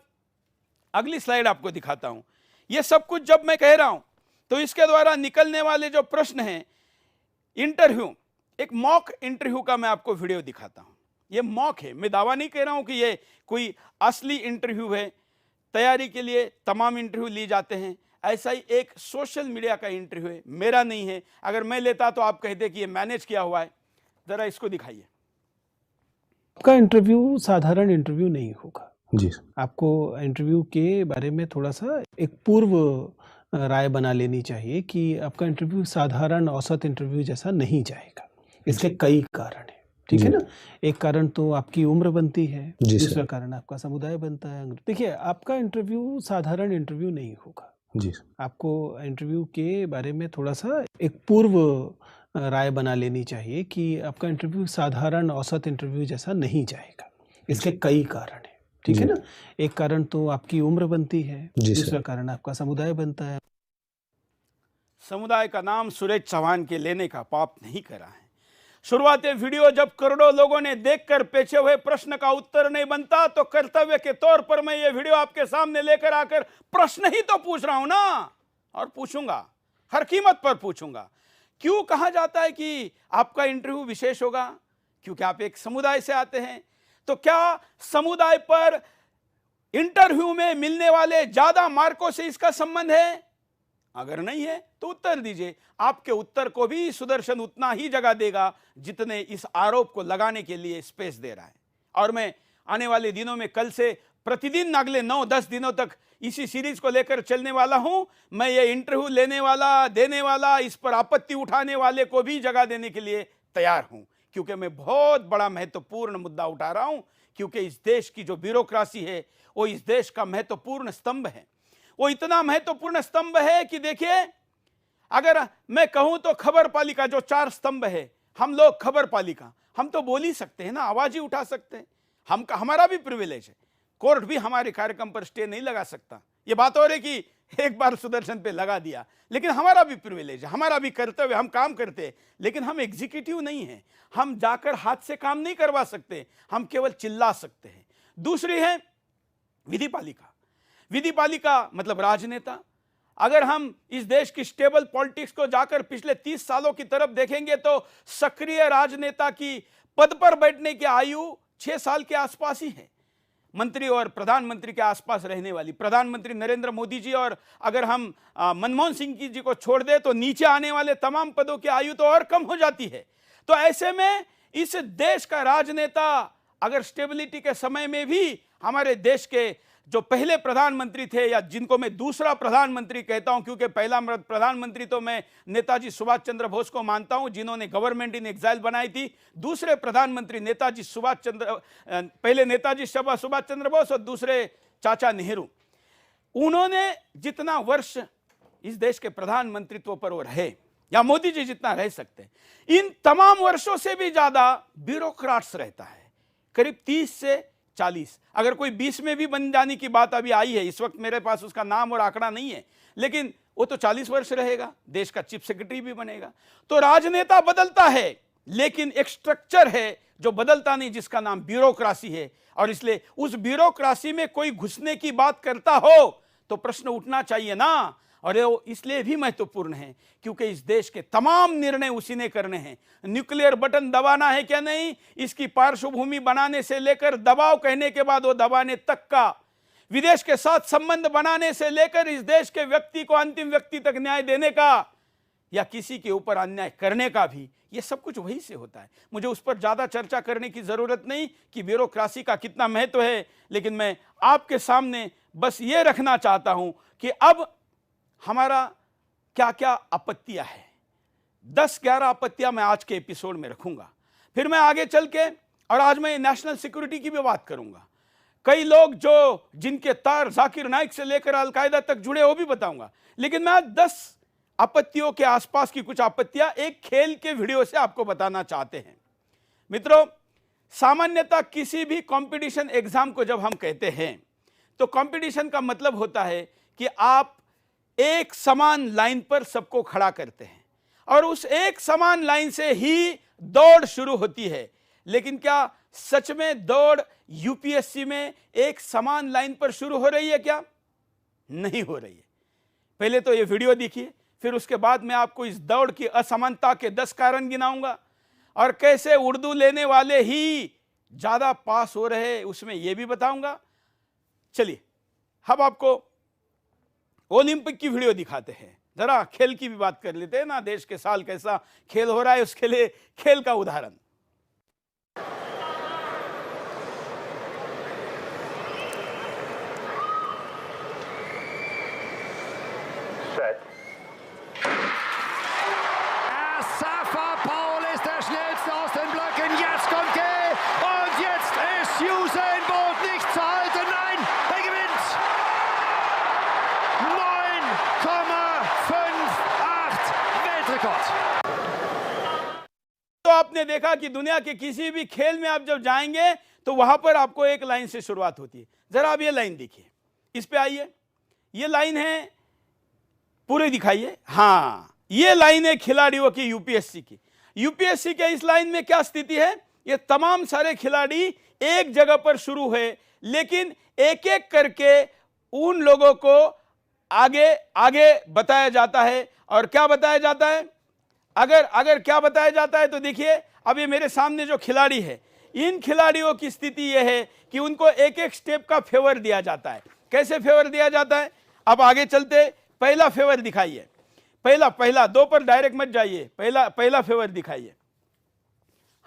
[SPEAKER 6] अगली स्लाइड आपको दिखाता हूं। ये सब कुछ जब मैं कह रहा हूं तो इसके द्वारा निकलने वाले जो प्रश्न हैं, इंटरव्यू, एक मॉक इंटरव्यू का मैं आपको वीडियो दिखाता हूं। ये मॉक है, मैं दावा नहीं कह रहा हूं कि ये कोई असली इंटरव्यू है। तैयारी के लिए तमाम इंटरव्यू लिए जाते हैं, ऐसा ही एक सोशल मीडिया का इंटरव्यू है, मेरा नहीं है। अगर मैं लेता तो आप कहते कि ये मैनेज किया हुआ है। जरा इसको दिखाइए।
[SPEAKER 8] आपका इंटरव्यू साधारण इंटरव्यू नहीं होगा
[SPEAKER 9] जी।
[SPEAKER 8] आपको इंटरव्यू के बारे में थोड़ा सा एक पूर्व राय बना लेनी चाहिए कि आपका इंटरव्यू साधारण औसत इंटरव्यू जैसा नहीं जाएगा। इसके कई कारण हैं, ठीक है ना। एक कारण तो आपकी उम्र बनती है, दूसरा कारण आपका समुदाय बनता है। देखिए, आपका इंटरव्यू साधारण इंटरव्यू नहीं होगा
[SPEAKER 9] जी।
[SPEAKER 8] आपको इंटरव्यू के बारे में थोड़ा सा एक पूर्व राय बना लेनी चाहिए कि आपका इंटरव्यू साधारण औसत इंटरव्यू जैसा नहीं जाएगा। इसके कई कारण हैं, ठीक है ना। एक कारण तो आपकी उम्र बनती है, दूसरा कारण आपका समुदाय बनता है।
[SPEAKER 6] समुदाय का नाम सुरेश चौहान के लेने का पाप नहीं करा है। शुरुआती वीडियो जब करोड़ों लोगों ने देखकर पेछे हुए प्रश्न का उत्तर नहीं बनता तो कर्तव्य के तौर पर मैं ये वीडियो आपके सामने लेकर आकर प्रश्न ही तो पूछ रहा हूं ना, और पूछूंगा, हर कीमत पर पूछूंगा। क्यों कहा जाता है कि आपका इंटरव्यू विशेष होगा? क्योंकि आप एक समुदाय से आते हैं। तो क्या समुदाय पर इंटरव्यू में मिलने वाले ज्यादा मार्कों से इसका संबंध है? अगर नहीं है तो उत्तर दीजिए। आपके उत्तर को भी सुदर्शन उतना ही जगह देगा जितने इस आरोप को लगाने के लिए स्पेस दे रहा है। और मैं आने वाले दिनों में कल से प्रतिदिन अगले 9-10 दिनों तक इसी सीरीज को लेकर चलने वाला हूं। मैं ये इंटरव्यू लेने वाला, देने वाला, इस पर आपत्ति उठाने वाले को भी जगह देने के लिए तैयार हूं, क्योंकि मैं बहुत बड़ा महत्वपूर्ण मुद्दा उठा रहा हूं। क्योंकि इस देश की जो ब्यूरोक्रेसी है वो इस देश का महत्वपूर्ण स्तंभ है। वो इतना महत्वपूर्ण स्तंभ है कि देखिए, अगर मैं कहूं तो खबर पालिका जो 4 स्तंभ है, हम लोग खबर पालिका, हम तो बोल ही सकते हैं ना, आवाज ही उठा सकते हैं, हमारा भी प्रिविलेज है। कोर्ट भी हमारे कार्यक्रम पर स्टे नहीं लगा सकता। ये बात हो रही कि एक बार सुदर्शन पे लगा दिया, लेकिन हमारा भी प्रिविलेज है, हमारा भी कर्तव्य, हम काम करते हैं। लेकिन हम एग्जीक्यूटिव नहीं है, हम जाकर हाथ से काम नहीं करवा सकते, हम केवल चिल्ला सकते हैं। दूसरी है विधि पालिका। विधि पालिका मतलब राजनेता। अगर हम इस देश की स्टेबल पॉलिटिक्स को जाकर पिछले 30 सालों की तरफ देखेंगे तो सक्रिय राजनेता की पद पर बैठने की आयु 6 साल के आसपास ही है। मंत्री और प्रधानमंत्री के आसपास रहने वाली, प्रधानमंत्री नरेंद्र मोदी जी और अगर हम मनमोहन सिंह जी को छोड़ दे तो नीचे आने वाले तमाम पदों की आयु तो और कम हो जाती है। तो ऐसे में इस देश का राजनेता अगर स्टेबिलिटी के समय में भी हमारे देश के जो पहले प्रधानमंत्री थे, या जिनको मैं दूसरा प्रधानमंत्री कहता हूं, क्योंकि पहला प्रधानमंत्री तो मैं नेताजी सुभाष चंद्र बोस को मानता हूं, जिन्होंने गवर्नमेंट इन एग्जाइल बनाई थी। दूसरे प्रधानमंत्री नेताजी सुभाष चंद्र, पहले नेताजी सुभाष चंद्र बोस और दूसरे चाचा नेहरू, उन्होंने जितना वर्ष इस देश के प्रधानमंत्रित्व पर वो रहे, या मोदी जी जितना रह सकते हैं, इन तमाम वर्षों से भी ज्यादा ब्यूरोक्रेट्स रहता है, करीब 30 से 40। अगर कोई 20 में भी बन जाने की बात अभी आई है, इस वक्त मेरे पास उसका नाम और आंकड़ा नहीं है, लेकिन वो तो 40 वर्ष रहेगा, देश का चीफ सेक्रेटरी भी बनेगा। तो राजनेता बदलता है, लेकिन एक स्ट्रक्चर है जो बदलता नहीं, जिसका नाम ब्यूरोक्रेसी है। और इसलिए उस ब्यूरोक्रेसी में कोई घुसने की बात करता हो तो प्रश्न उठना चाहिए ना। और ये इसलिए भी महत्वपूर्ण है क्योंकि इस देश के तमाम निर्णय उसी ने करने हैं। न्यूक्लियर बटन दबाना है क्या नहीं, इसकी पार्श्वभूमि बनाने से लेकर दबाव कहने के बाद वो दबाने तक का, विदेश के साथ संबंध बनाने से लेकर इस देश के व्यक्ति को अंतिम व्यक्ति तक न्याय देने का, या किसी के ऊपर अन्याय करने का भी, ये सब कुछ वही से होता है। मुझे उस पर ज्यादा चर्चा करने की जरूरत नहीं कि ब्यूरोक्रेसी का कितना महत्व है, लेकिन मैं आपके सामने बस ये रखना चाहता हूं कि अब हमारा क्या क्या आपत्तियां हैं। 10-11 आपत्तियां मैं आज के एपिसोड में रखूंगा, फिर मैं आगे चल के, और आज मैं नेशनल सिक्योरिटी की भी बात करूंगा। कई लोग जो जिनके तार जाकिर नाइक से लेकर अलकायदा तक जुड़े वो भी बताऊंगा। लेकिन मैं आज 10 आपत्तियों के आसपास की कुछ आपत्तियां एक खेल के वीडियो से आपको बताना चाहते हैं। मित्रों, सामान्यतः किसी भी कंपटीशन एग्जाम को जब हम कहते हैं तो कंपटीशन का मतलब होता है कि आप एक समान लाइन पर सबको खड़ा करते हैं और उस एक समान लाइन से ही दौड़ शुरू होती है। लेकिन क्या सच में दौड़ यूपीएससी में एक समान लाइन पर शुरू हो रही है क्या? नहीं हो रही है। पहले तो ये वीडियो देखिए, फिर उसके बाद मैं आपको इस दौड़ की असमानता के 10 कारण गिनाऊंगा और कैसे उर्दू लेने वाले ही ज्यादा पास हो रहे उसमें यह भी बताऊंगा। चलिए अब आपको ओलंपिक की वीडियो दिखाते हैं, जरा खेल की भी बात कर लेते हैं ना। देश के साल कैसा खेल हो रहा है उसके लिए खेल का उदाहरण।
[SPEAKER 1] Safa Paul ist der schnellste aus den Blöcken. Jetzt kommt er und jetzt ist Usain Bolt nicht zu halten. Nein, er gewinnt. 9,58 Weltrekord.
[SPEAKER 6] तो आपने देखा कि दुनिया के किसी भी खेल में आप जब जाएंगे तो वहां पर आपको एक लाइन से शुरुआत होती है। जरा आप ये लाइन देखिए, इस पे आइए। ये लाइन है, पूरे दिखाइए। हाँ, ये लाइन है खिलाड़ियों की यूपीएससी की। यूपीएससी के इस लाइन में क्या स्थिति है? ये तमाम सारे खिलाड़ी एक जगह पर शुरू हुए, लेकिन एक एक करके उन लोगों को आगे आगे बताया जाता है। और क्या बताया जाता है? अगर क्या बताया जाता है तो देखिए, अब ये मेरे सामने जो खिलाड़ी है, इन खिलाड़ियों की स्थिति यह है कि उनको एक एक स्टेप का फेवर दिया जाता है। कैसे फेवर दिया जाता है? अब आगे चलते, पहला फेवर दिखाइए। पहला 2 पर डायरेक्ट मत जाइए, पहला फेवर दिखाइए।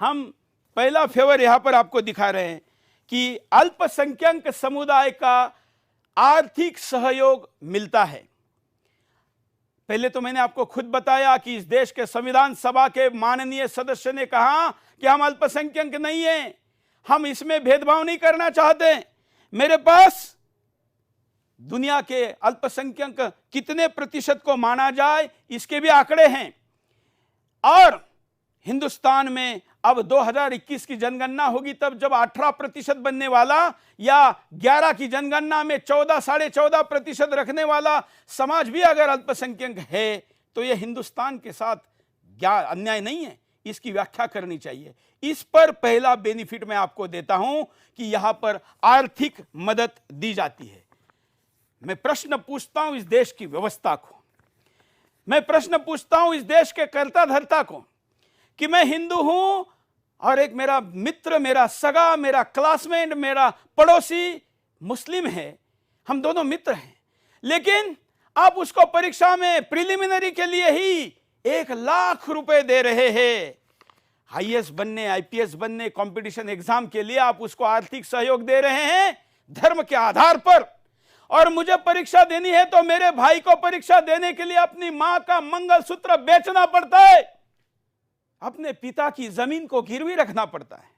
[SPEAKER 6] हम पहला फेवर यहां पर आपको दिखा रहे हैं कि अल्पसंख्यक समुदाय का आर्थिक सहयोग मिलता है। पहले तो मैंने आपको खुद बताया कि इस देश के संविधान सभा के माननीय सदस्य ने कहा कि हम अल्पसंख्यक नहीं हैं, हम इसमें भेदभाव नहीं करना चाहते। मेरे पास दुनिया के अल्पसंख्यक कितने प्रतिशत को माना जाए इसके भी आंकड़े हैं, और हिंदुस्तान में अब 2021 की जनगणना होगी तब जब 18% बनने वाला या 11 की जनगणना में 14 साढ़े 14% रखने वाला समाज भी अगर अल्पसंख्यक है तो यह हिंदुस्तान के साथ क्या अन्याय नहीं है, इसकी व्याख्या करनी चाहिए। इस पर पहला बेनिफिट मैं आपको देता हूं कि यहां पर आर्थिक मदद दी जाती है। मैं प्रश्न पूछता हूं इस देश की व्यवस्था को, मैं प्रश्न पूछता हूं इस देश के कर्ता धर्ता को कि मैं हिंदू हूं और एक मेरा मित्र, मेरा सगा, मेरा क्लासमेट, मेरा पड़ोसी मुस्लिम है, हम दोनों मित्र हैं, लेकिन आप उसको परीक्षा में प्रिलिमिनरी के लिए ही 1 लाख रुपए दे रहे हैं। आईएएस बनने, आईपीएस बनने, कंपटीशन एग्जाम के लिए आप उसको आर्थिक सहयोग दे रहे हैं धर्म के आधार पर, और मुझे परीक्षा देनी है तो मेरे भाई को परीक्षा देने के लिए अपनी मां का मंगलसूत्र बेचना पड़ता है, अपने पिता की जमीन को गिरवी रखना पड़ता है।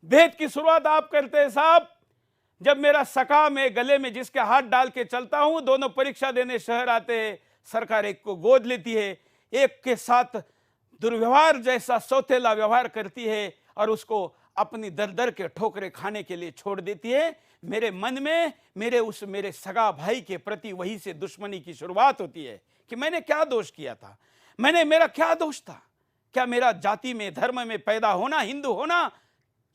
[SPEAKER 6] भेद की शुरुआत आप करते हैं साहब, जब मेरा सखा में गले में जिसके हाथ डाल के चलता हूं, दोनों परीक्षा देने शहर आते हैं, सरकार एक को गोद लेती है, एक के साथ दुर्व्यवहार जैसा सौतेला व्यवहार करती है और उसको अपनी दर दर के ठोकरे खाने के लिए छोड़ देती है। मेरे मन में मेरे सगा भाई के प्रति वही से दुश्मनी की शुरुआत होती है कि मैंने क्या दोष किया था, मेरा क्या दोष था, क्या मेरा जाति में धर्म में पैदा होना, हिंदू होना,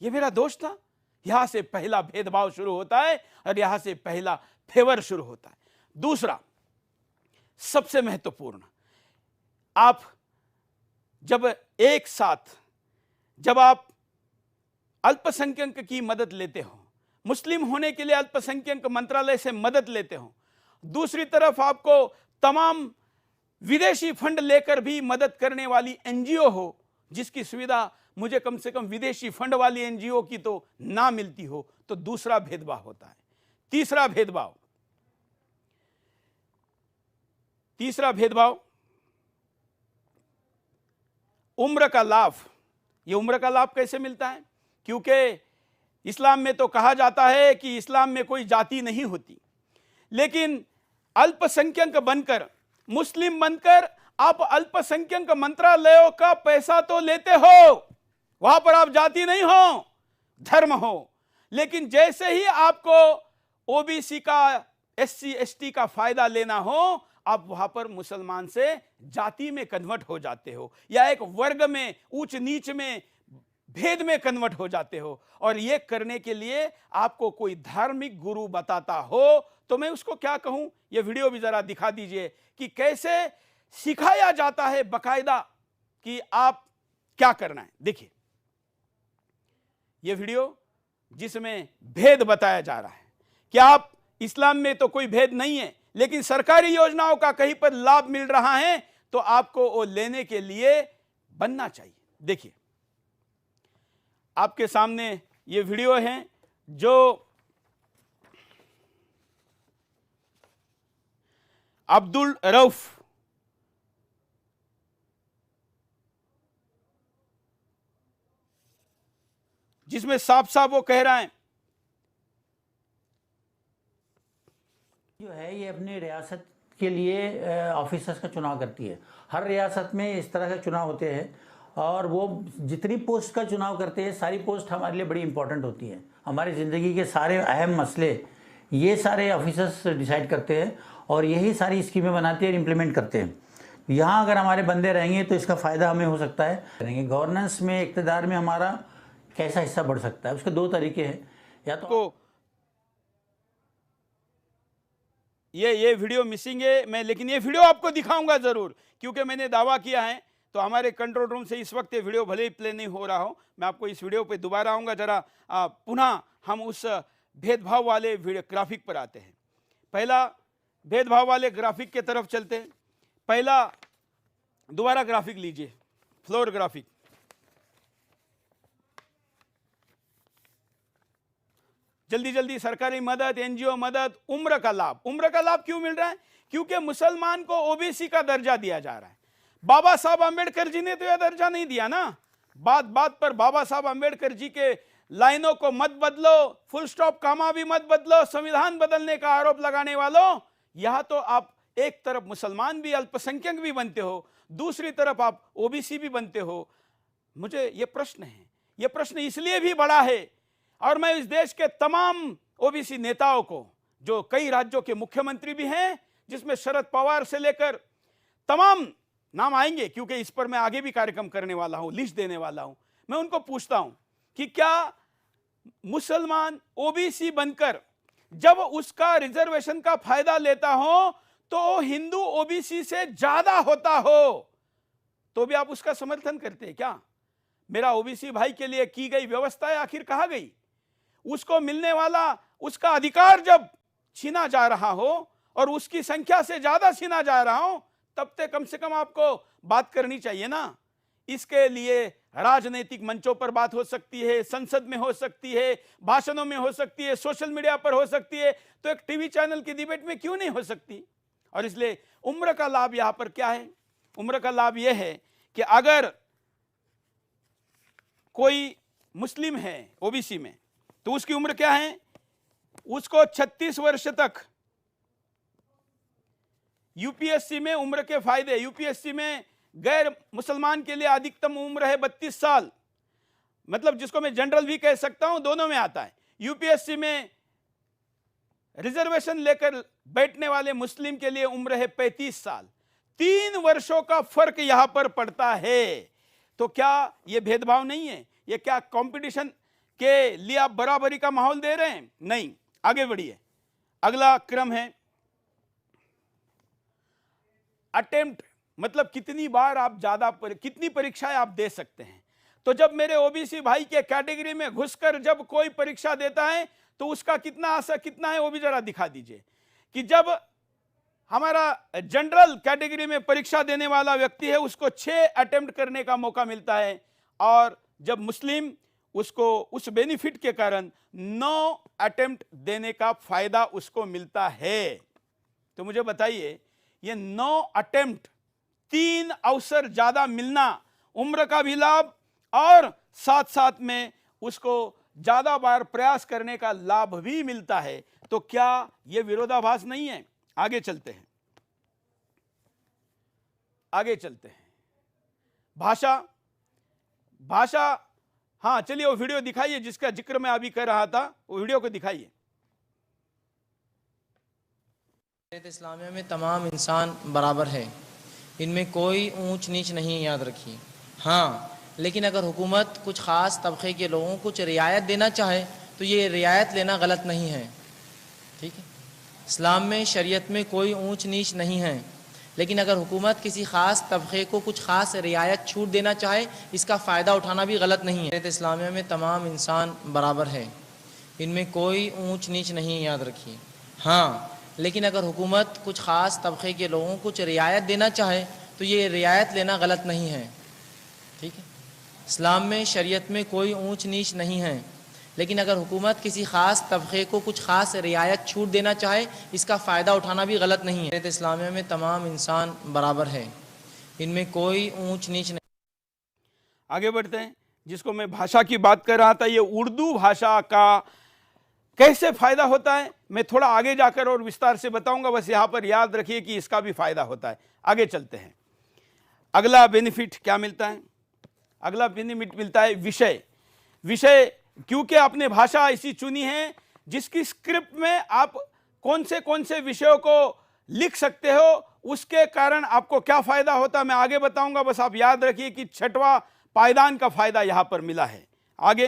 [SPEAKER 6] यह मेरा दोष था? यहां से पहला भेदभाव शुरू होता है और यहां से पहला फेवर शुरू होता है। दूसरा सबसे महत्वपूर्ण, आप जब एक साथ जब आप अल्पसंख्यक की मदद लेते हो, मुस्लिम होने के लिए अल्पसंख्यक मंत्रालय से मदद लेते हो, दूसरी तरफ आपको तमाम विदेशी फंड लेकर भी मदद करने वाली एनजीओ हो, जिसकी सुविधा मुझे कम से कम विदेशी फंड वाली एनजीओ की तो ना मिलती हो, तो दूसरा भेदभाव होता है। तीसरा भेदभाव उम्र का लाभ। यह उम्र का लाभ कैसे मिलता है? क्योंकि इस्लाम में तो कहा जाता है कि इस्लाम में कोई जाति नहीं होती, लेकिन अल्पसंख्यक बनकर, मुस्लिम बनकर आप अल्पसंख्यक मंत्रालयों का पैसा तो लेते हो, वहां पर आप जाति नहीं हो, धर्म हो, लेकिन जैसे ही आपको ओबीसी का, एससी एसटी का फायदा लेना हो, आप वहां पर मुसलमान से जाति में कन्वर्ट हो जाते हो या एक वर्ग में, ऊंच नीच में, भेद में कन्वर्ट हो जाते हो। और यह करने के लिए आपको कोई धार्मिक गुरु बताता हो तो मैं उसको क्या कहूं, यह वीडियो भी जरा दिखा दीजिए कि कैसे सिखाया जाता है बकायदा कि आप क्या करना है। देखिए यह वीडियो जिसमें भेद बताया जा रहा है कि आप, इस्लाम में तो कोई भेद नहीं है, लेकिन सरकारी योजनाओं का कहीं पर लाभ मिल रहा है तो आपको वो लेने के लिए बनना चाहिए। देखिए आपके सामने ये वीडियो है जो अब्दुल रऊफ जिसमें साफ साफ वो कह रहा है
[SPEAKER 2] जो है ये अपनी रियासत के लिए ऑफिसर्स का चुनाव करती है। हर रियासत में इस तरह के चुनाव होते हैं और वो जितनी पोस्ट का चुनाव करते हैं, सारी पोस्ट हमारे लिए बड़ी इंपॉर्टेंट होती है। हमारी ज़िंदगी के सारे अहम मसले ये सारे ऑफिसर्स डिसाइड करते हैं और यही सारी स्कीमें बनाते हैं और इम्प्लीमेंट करते हैं। यहाँ अगर हमारे बंदे रहेंगे तो इसका फ़ायदा हमें हो सकता है। करेंगे गवर्नेंस में, इक़्तिदार में हमारा कैसा हिस्सा बढ़ सकता है, उसके दो तरीके हैं। या तो
[SPEAKER 6] ये वीडियो मिसिंग है मैं, लेकिन ये वीडियो आपको दिखाऊंगा जरूर, क्योंकि मैंने दावा किया है। तो हमारे कंट्रोल रूम से इस वक्त ये वीडियो भले ही प्ले नहीं हो रहा हो, मैं आपको इस वीडियो पे दोबारा आऊँगा। जरा पुनः हम उस भेदभाव वाले वीडियो ग्राफिक पर आते हैं। पहला भेदभाव वाले ग्राफिक के तरफ चलते हैं। पहला दोबारा ग्राफिक लीजिए, फ्लोर ग्राफिक। जल्दी जल्दी सरकारी मदद, एनजीओ मदद, उम्र का लाभ। उम्र का लाभ क्यों मिल रहा है? क्योंकि मुसलमान को ओबीसी का दर्जा दिया जा रहा है। बाबा साहब अंबेडकर जी ने तो यह दर्जा नहीं दिया ना। बात बात पर बाबा साहब अंबेडकर जी के लाइनों को मत बदलो, फुल स्टॉप कामा भी मत बदलो, संविधान बदलने का आरोप लगाने वालों, यहां तो आप एक तरफ मुसलमान भी, अल्पसंख्यक भी बनते हो, दूसरी तरफ आप ओबीसी भी बनते हो। मुझे यह प्रश्न है, यह प्रश्न इसलिए भी बड़ा है, और मैं इस देश के तमाम ओबीसी नेताओं को, जो कई राज्यों के मुख्यमंत्री भी हैं, जिसमें शरद पवार से लेकर तमाम नाम आएंगे, क्योंकि इस पर मैं आगे भी कार्यक्रम करने वाला हूं, लिस्ट देने वाला हूं, मैं उनको पूछता हूं कि क्या मुसलमान ओबीसी बनकर जब उसका रिजर्वेशन का फायदा लेता हो तो हिंदू ओबीसी से ज्यादा होता हो, तो भी आप उसका समर्थन करते हैं क्या? मेरा ओबीसी भाई के लिए की गई व्यवस्था आखिर कहां गई? उसको मिलने वाला उसका अधिकार जब छीना जा रहा हो और उसकी संख्या से ज्यादा छीना जा रहा हो, तब तक कम से कम आपको बात करनी चाहिए ना। इसके लिए राजनीतिक मंचों पर बात हो सकती है, संसद में हो सकती है, भाषणों में हो सकती है, सोशल मीडिया पर हो सकती है, तो एक टीवी चैनल की डिबेट में क्यों नहीं हो सकती? और इसलिए उम्र का लाभ यहां पर क्या है? उम्र का लाभ यह है कि अगर कोई मुस्लिम है ओबीसी में, तो उसकी उम्र क्या है? उसको 36 वर्ष तक यूपीएससी में उम्र के फायदे, यूपीएससी में गैर मुसलमान के लिए अधिकतम उम्र है 32 साल, मतलब जिसको मैं जनरल भी कह सकता हूं, दोनों में आता है। यूपीएससी में रिजर्वेशन लेकर बैठने वाले मुस्लिम के लिए उम्र है 35 साल। 3 वर्षों का फर्क यहां पर पड़ता है। तो क्या यह भेदभाव नहीं है? यह क्या कंपटीशन के लिए आप बराबरी का माहौल दे रहे हैं? नहीं। आगे बढ़िए, अगला क्रम है अटेम्प्ट, मतलब कितनी बार आप कितनी परीक्षाएं आप दे सकते हैं। तो जब मेरे ओबीसी भाई के कैटेगरी में घुसकर जब कोई परीक्षा देता है तो उसका कितना है, वो भी जरा दिखा दीजिए। कि जब हमारा जनरल कैटेगरी में परीक्षा देने वाला व्यक्ति है, उसको 6 अटेम्प्ट करने का मौका मिलता है, और जब मुस्लिम, उसको उस बेनिफिट के कारण 9 अटेम्प्ट देने का फायदा उसको मिलता है। तो मुझे बताइए, ये 9 अटेम्प्ट, 3 अवसर ज्यादा मिलना, उम्र का भी लाभ और साथ साथ में उसको ज्यादा बार प्रयास करने का लाभ भी मिलता है, तो क्या यह विरोधाभास नहीं है? आगे चलते हैं, आगे चलते हैं। भाषा, हाँ चलिए वो वीडियो दिखाइए जिसका जिक्र मैं अभी कर रहा था, वो वीडियो को दिखाइए।
[SPEAKER 9] इस्लामिया में तमाम इंसान बराबर है, इनमें कोई ऊंच नीच नहीं, याद रखिए। हाँ, लेकिन अगर हुकूमत कुछ ख़ास तबके के लोगों को कुछ रियायत देना चाहे तो ये रियायत लेना गलत नहीं है, ठीक है। इस्लाम में, शरीयत में कोई ऊंच नीच नहीं है, लेकिन अगर हुकूमत किसी ख़ास तबके को कुछ ख़ास रियायत छूट देना चाहे, इसका फ़ायदा उठाना भी गलत नहीं है। इस्लामिया में तमाम इंसान बराबर है, इनमें कोई ऊंच नीच नहीं, याद रखिए। हाँ, लेकिन अगर हुकूमत कुछ ख़ास तबके के लोगों को कुछ रियायत देना चाहे तो ये रियायत लेना गलत नहीं है, ठीक है। इस्लाम में, शरीयत में कोई ऊंच नीच नहीं है, लेकिन अगर हुकूमत किसी ख़ास तबके को कुछ ख़ास रियायत छूट देना चाहे, इसका फ़ायदा उठाना भी गलत नहीं है। इस्लामिया में तमाम इंसान बराबर है, इनमें कोई ऊंच नीच नहीं।
[SPEAKER 6] आगे बढ़ते हैं। जिसको मैं भाषा की बात कर रहा था, ये उर्दू भाषा का कैसे फायदा होता है, मैं थोड़ा आगे जाकर और विस्तार से बताऊंगा, बस यहां पर याद रखिए कि इसका भी फायदा होता है। आगे चलते हैं। अगला बेनिफिट क्या मिलता है? अगला बेनिफिट मिलता है विषय, क्योंकि आपने भाषा ऐसी चुनी है जिसकी स्क्रिप्ट में आप कौन से विषयों को लिख सकते हो, उसके कारण आपको क्या फायदा होता है मैं आगे बताऊंगा। बस आप याद रखिए कि 6वां पायदान का फायदा यहां पर मिला है। आगे,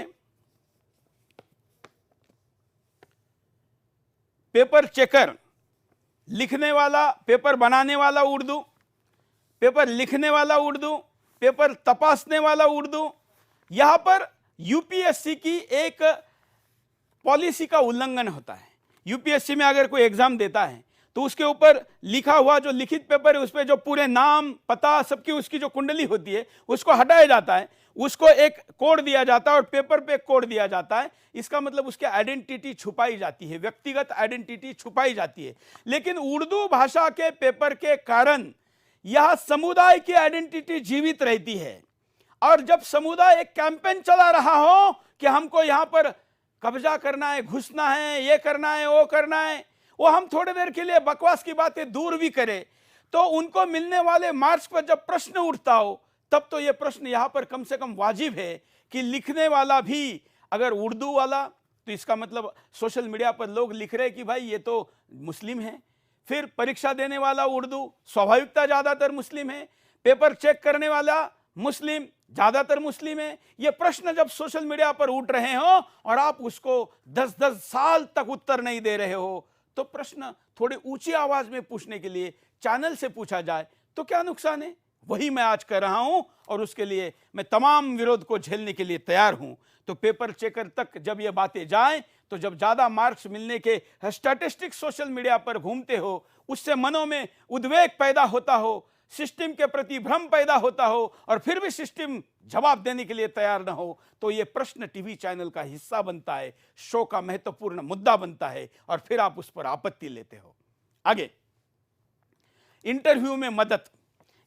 [SPEAKER 6] पेपर चेकर, लिखने वाला, पेपर बनाने वाला उर्दू, पेपर लिखने वाला उर्दू, पेपर तपासने वाला उर्दू। यहां पर यूपीएससी की एक पॉलिसी का उल्लंघन होता है। यूपीएससी में अगर कोई एग्जाम देता है तो उसके ऊपर लिखा हुआ जो लिखित पेपर है उस पर जो पूरे नाम पता सबकी उसकी जो कुंडली होती है उसको हटाया जाता है, उसको एक कोड दिया जाता है और पेपर पे एक कोड दिया जाता है। इसका मतलब उसकी आइडेंटिटी छुपाई जाती है, व्यक्तिगत आइडेंटिटी छुपाई जाती है। लेकिन उर्दू भाषा के पेपर के कारण यह समुदाय की आइडेंटिटी जीवित रहती है। और जब समुदाय एक कैंपेन चला रहा हो कि हमको यहां पर कब्जा करना है, घुसना है, ये करना है, वो करना है, वो हम थोड़ी देर के लिए बकवास की बातें दूर भी करें तो उनको मिलने वाले मार्क्स पर जब प्रश्न उठता हो तब तो ये प्रश्न यहां पर कम से कम वाजिब है कि लिखने वाला भी अगर उर्दू वाला, तो इसका मतलब सोशल मीडिया पर लोग लिख रहे हैं कि भाई ये तो मुस्लिम है। फिर परीक्षा देने वाला उर्दू, स्वाभाविकता ज्यादातर मुस्लिम है। पेपर चेक करने वाला मुस्लिम, ज्यादातर मुस्लिम है। ये प्रश्न जब सोशल मीडिया पर उठ रहे हो और आप उसको 10-10 साल तक उत्तर नहीं दे रहे हो, तो प्रश्न थोड़ी ऊंची आवाज में पूछने के लिए चैनल से पूछा जाए तो क्या नुकसान है? वही मैं आज कर रहा हूं और उसके लिए मैं तमाम विरोध को झेलने के लिए तैयार हूं। तो पेपर चेकर तक जब ये बातें जाएं, तो जब ज्यादा मार्क्स मिलने के स्टैटिस्टिक्स सोशल मीडिया पर घूमते हो, उससे मनों में उद्वेग पैदा होता हो, सिस्टम के प्रति भ्रम पैदा होता हो और फिर भी सिस्टम जवाब देने के लिए तैयार न हो, तो यह प्रश्न टीवी चैनल का हिस्सा बनता है, शो का महत्वपूर्ण मुद्दा बनता है और फिर आप उस पर आपत्ति लेते हो। आगे इंटरव्यू में मदद,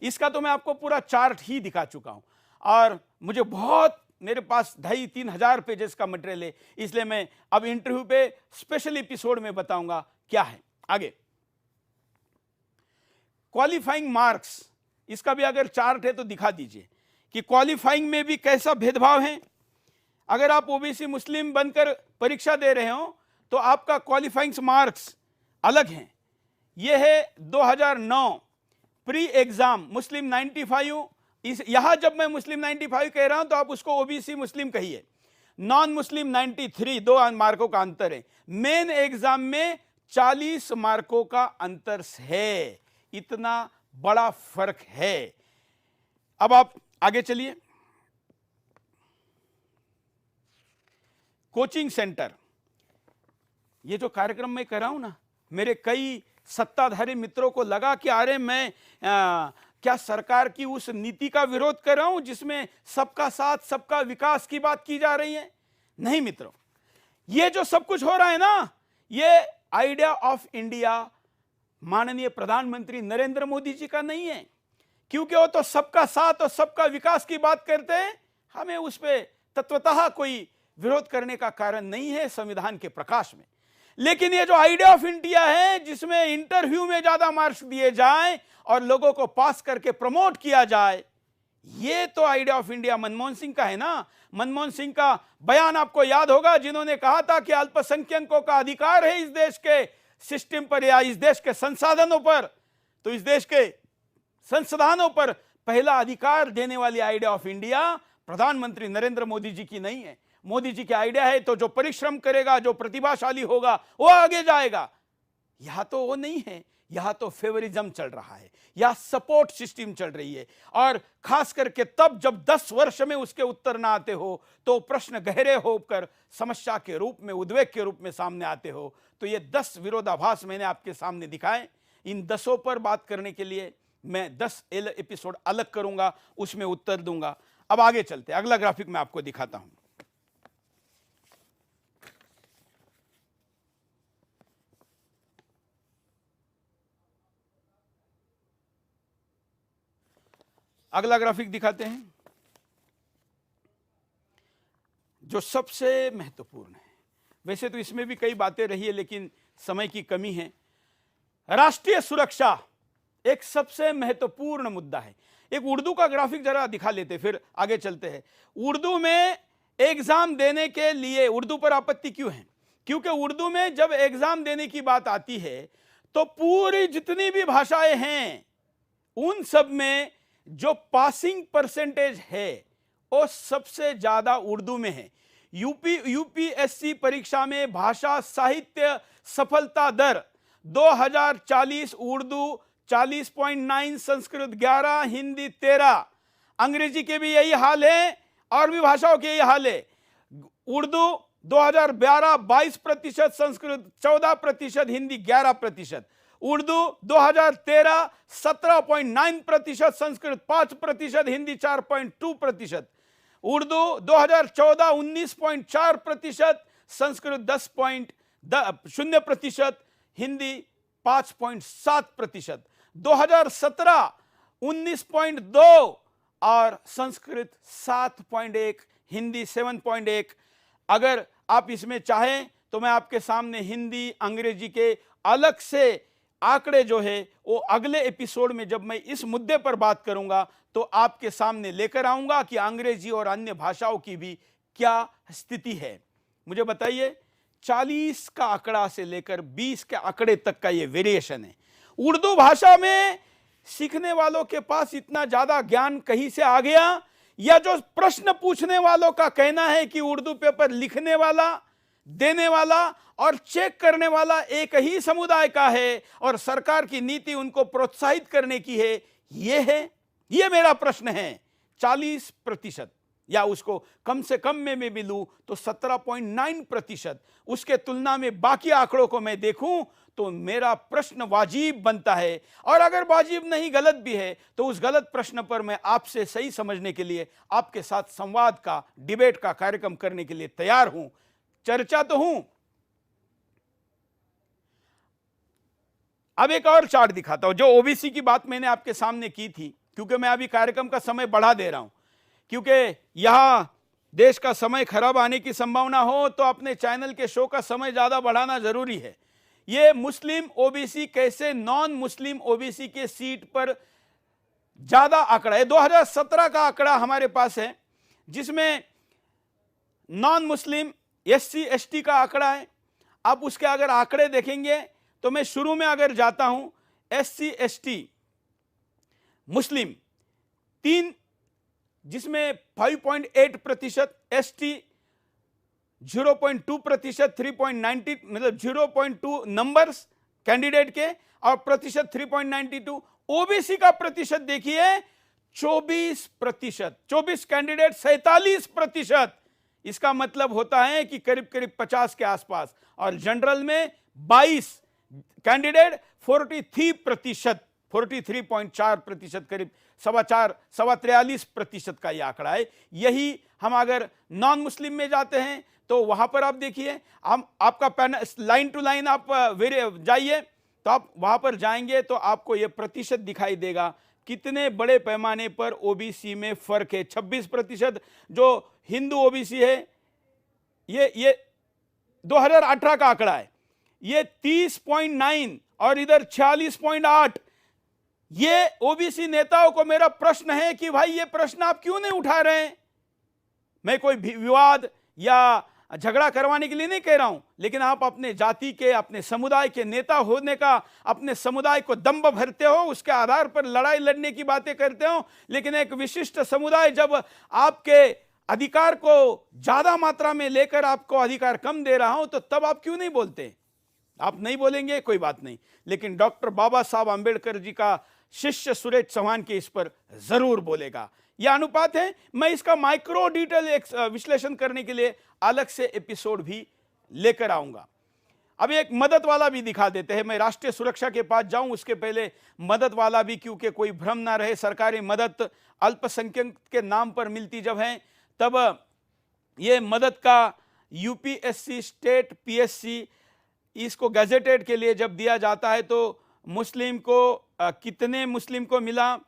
[SPEAKER 6] इसका तो मैं आपको पूरा चार्ट ही दिखा चुका हूं और मुझे बहुत, मेरे पास 2,500-3 हजार पेजेस का मटेरियल है, इसलिए मैं अब इंटरव्यू पे स्पेशल एपिसोड में बताऊंगा क्या है। आगे क्वालिफाइंग मार्क्स, इसका भी अगर चार्ट है तो दिखा दीजिए कि क्वालिफाइंग में भी कैसा भेदभाव है। अगर आप ओबीसी मुस्लिम बनकर परीक्षा दे रहे हो तो आपका क्वालिफाइंग मार्क्स अलग हैं। यह है 2009 प्री एग्जाम मुस्लिम 95, इस यहां जब मैं मुस्लिम 95 कह रहा हूं तो आप उसको ओबीसी मुस्लिम कहिए। नॉन मुस्लिम 93, 2 मार्कों का अंतर है। मेन एग्जाम में 40 मार्कों का अंतर है, इतना बड़ा फर्क है। अब आप आगे चलिए। कोचिंग सेंटर, ये जो कार्यक्रम मैं कर रहा हूं ना, मेरे कई सत्ताधारी मित्रों को लगा कि अरे मैं क्या सरकार की उस नीति का विरोध कर रहा हूं जिसमें सबका साथ सबका विकास की बात की जा रही है। नहीं मित्रों, ये जो सब कुछ हो रहा है ना, ये आइडिया ऑफ इंडिया माननीय प्रधानमंत्री नरेंद्र मोदी जी का नहीं है, क्योंकि वो तो सबका साथ और सबका विकास की बात करते हैं। हमें उस पर तत्वतः कोई विरोध करने का कारण नहीं है संविधान के प्रकाश में। लेकिन ये जो आइडिया ऑफ इंडिया है जिसमें इंटरव्यू में ज्यादा मार्क्स दिए जाएं और लोगों को पास करके प्रमोट किया जाए, ये तो idea of India Manmohan Singh का है ना। मनमोहन सिंह का बयान आपको याद होगा, जिन्होंने कहा था कि अल्पसंख्यकों का अधिकार है इस देश के सिस्टम पर या इस देश के संसाधनों पर, तो इस देश के संसाधनों पर पहला अधिकार देने वाली आइडिया ऑफ इंडिया प्रधानमंत्री नरेंद्र मोदी जी की नहीं है। मोदी जी की आइडिया है तो जो परिश्रम करेगा, जो प्रतिभाशाली होगा वो आगे जाएगा। यहां तो वो नहीं है, यहां तो फेवरिज्म चल रहा है, यहां सपोर्ट सिस्टम चल रही है। और खास करके तब जब 10 वर्ष में उसके उत्तर ना आते हो तो प्रश्न गहरे होकर समस्या के रूप में, उद्वेग के रूप में सामने आते हो। तो ये 10 विरोधाभास मैंने आपके सामने दिखाए। इन 10 पर बात करने के लिए मैं 10 एपिसोड अलग करूंगा, उसमें उत्तर दूंगा। अब आगे चलते, अगला ग्राफिक मैं आपको दिखाता हूं। अगला ग्राफिक दिखाते हैं जो सबसे महत्वपूर्ण है। वैसे तो इसमें भी कई बातें रही है लेकिन समय की कमी है। राष्ट्रीय सुरक्षा एक सबसे महत्वपूर्ण मुद्दा है। एक उर्दू का ग्राफिक जरा दिखा लेते फिर आगे चलते हैं। उर्दू में एग्जाम देने के लिए, उर्दू पर आपत्ति क्यों है? क्योंकि उर्दू में जब एग्जाम देने की बात आती है तो पूरी जितनी भी भाषाएं हैं उन सब में जो पासिंग परसेंटेज है वो सबसे ज्यादा उर्दू में है। यूपीएससी परीक्षा में भाषा साहित्य सफलता दर 2040 उर्दू 40.9, संस्कृत 11, हिंदी 13, अंग्रेजी के भी यही हाल है और भी भाषाओं के यही हाल है। उर्दू 2012 22%, संस्कृत 14%, हिंदी 11%। उर्दू 2013 17.9%, संस्कृत 5%, हिंदी 4.2%। उर्दू 2014 19.4%, संस्कृत 10.0%, हिंदी 5.7%। 2017 19.2 और संस्कृत 7.1, हिंदी 7.1। अगर आप इसमें चाहें तो मैं आपके सामने हिंदी अंग्रेजी के अलग से आंकड़े जो है वो अगले एपिसोड में जब मैं इस मुद्दे पर बात करूंगा तो आपके सामने लेकर आऊंगा कि अंग्रेजी और अन्य भाषाओं की भी क्या स्थिति है। मुझे बताइए, 40 का आंकड़ा से लेकर 20 के आंकड़े तक का ये वेरिएशन है। उर्दू भाषा में सीखने वालों के पास इतना ज्यादा ज्ञान कहीं से आ गया, या जो प्रश्न पूछने वालों का कहना है कि उर्दू पेपर लिखने वाला, देने वाला और चेक करने वाला एक ही समुदाय का है और सरकार की नीति उनको प्रोत्साहित करने की है, ये मेरा प्रश्न है। 40% या उसको कम से कम में भी लूं तो 17.9%, उसके तुलना में बाकी आंकड़ों को मैं देखूं तो मेरा प्रश्न वाजिब बनता है। और अगर वाजिब नहीं, गलत भी है, तो उस गलत प्रश्न पर मैं आपसे सही समझने के लिए आपके साथ संवाद का, डिबेट का कार्यक्रम करने के लिए तैयार हूं। चर्चा तो हूं। अब एक और चार्ट दिखाता हूं, जो ओबीसी की बात मैंने आपके सामने की थी, क्योंकि मैं अभी कार्यक्रम का समय बढ़ा दे रहा हूं, क्योंकि यहां देश का समय खराब आने की संभावना हो तो अपने चैनल के शो का समय ज्यादा बढ़ाना जरूरी है। ये मुस्लिम ओबीसी कैसे नॉन मुस्लिम ओबीसी के सीट पर ज्यादा आंकड़ा है। 2017 का आंकड़ा हमारे पास है, जिसमें नॉन मुस्लिम एससी एसटी का आंकड़ा है। आप उसके अगर आंकड़े देखेंगे तो मैं शुरू में अगर जाता हूं, एससी एसटी मुस्लिम 3, जिसमें 5.8%, एसटी 0.2%, 3.90, मतलब 0.2 नंबर्स कैंडिडेट के और प्रतिशत 3.92। ओबीसी का प्रतिशत देखिए 24%, 24 कैंडिडेट 47%। इसका मतलब होता है कि करीब करीब 50 के आसपास। और जनरल में 22 कैंडिडेट 43%, 43.4%, करीब 43% का यह आंकड़ा है। यही हम अगर नॉन मुस्लिम में जाते हैं तो वहां पर आप देखिए, हम आपका पैनल लाइन टू लाइन आप जाइए तो आप वहां पर जाएंगे तो आपको यह प्रतिशत दिखाई देगा कितने बड़े पैमाने पर ओबीसी में फर्क है। 26% जो हिंदू ओबीसी है, ये 2018 का आंकड़ा है, ये 30.9 और इधर 46.8। ये ओबीसी नेताओं को मेरा प्रश्न है कि भाई ये प्रश्न आप क्यों नहीं उठा रहे हैं। मैं कोई विवाद या झगड़ा करवाने के लिए नहीं कह रहा हूं, लेकिन आप अपने जाति के, अपने समुदाय के नेता होने का, अपने समुदाय को दंभ भरते हो, उसके आधार पर लड़ाई लड़ने की बातें करते हो, लेकिन एक विशिष्ट समुदाय जब आपके अधिकार को ज्यादा मात्रा में लेकर आपको अधिकार कम दे रहा हूं तो तब आप क्यों नहीं बोलते। आप नहीं बोलेंगे, कोई बात नहीं, लेकिन डॉक्टर बाबा साहब आंबेडकर जी का शिष्य सुरेश चौहान के इस पर जरूर बोलेगा। यह अनुपात है। मैं इसका माइक्रो डिटेल विश्लेषण करने के लिए अलग से एपिसोड भी लेकर आऊंगा। अब एक मदद वाला भी दिखा देते हैं। मैं राष्ट्रीय सुरक्षा के पास जाऊं उसके पहले मदद वाला भी, क्योंकि कोई भ्रम ना रहे। सरकारी मदद अल्पसंख्यक के नाम पर मिलती जब है तब यह मदद का यूपीएससी, स्टेट पीएससी, इसको गैजेटेड के लिए जब दिया जाता है तो मुस्लिम को कितने मुस्लिम को मिला,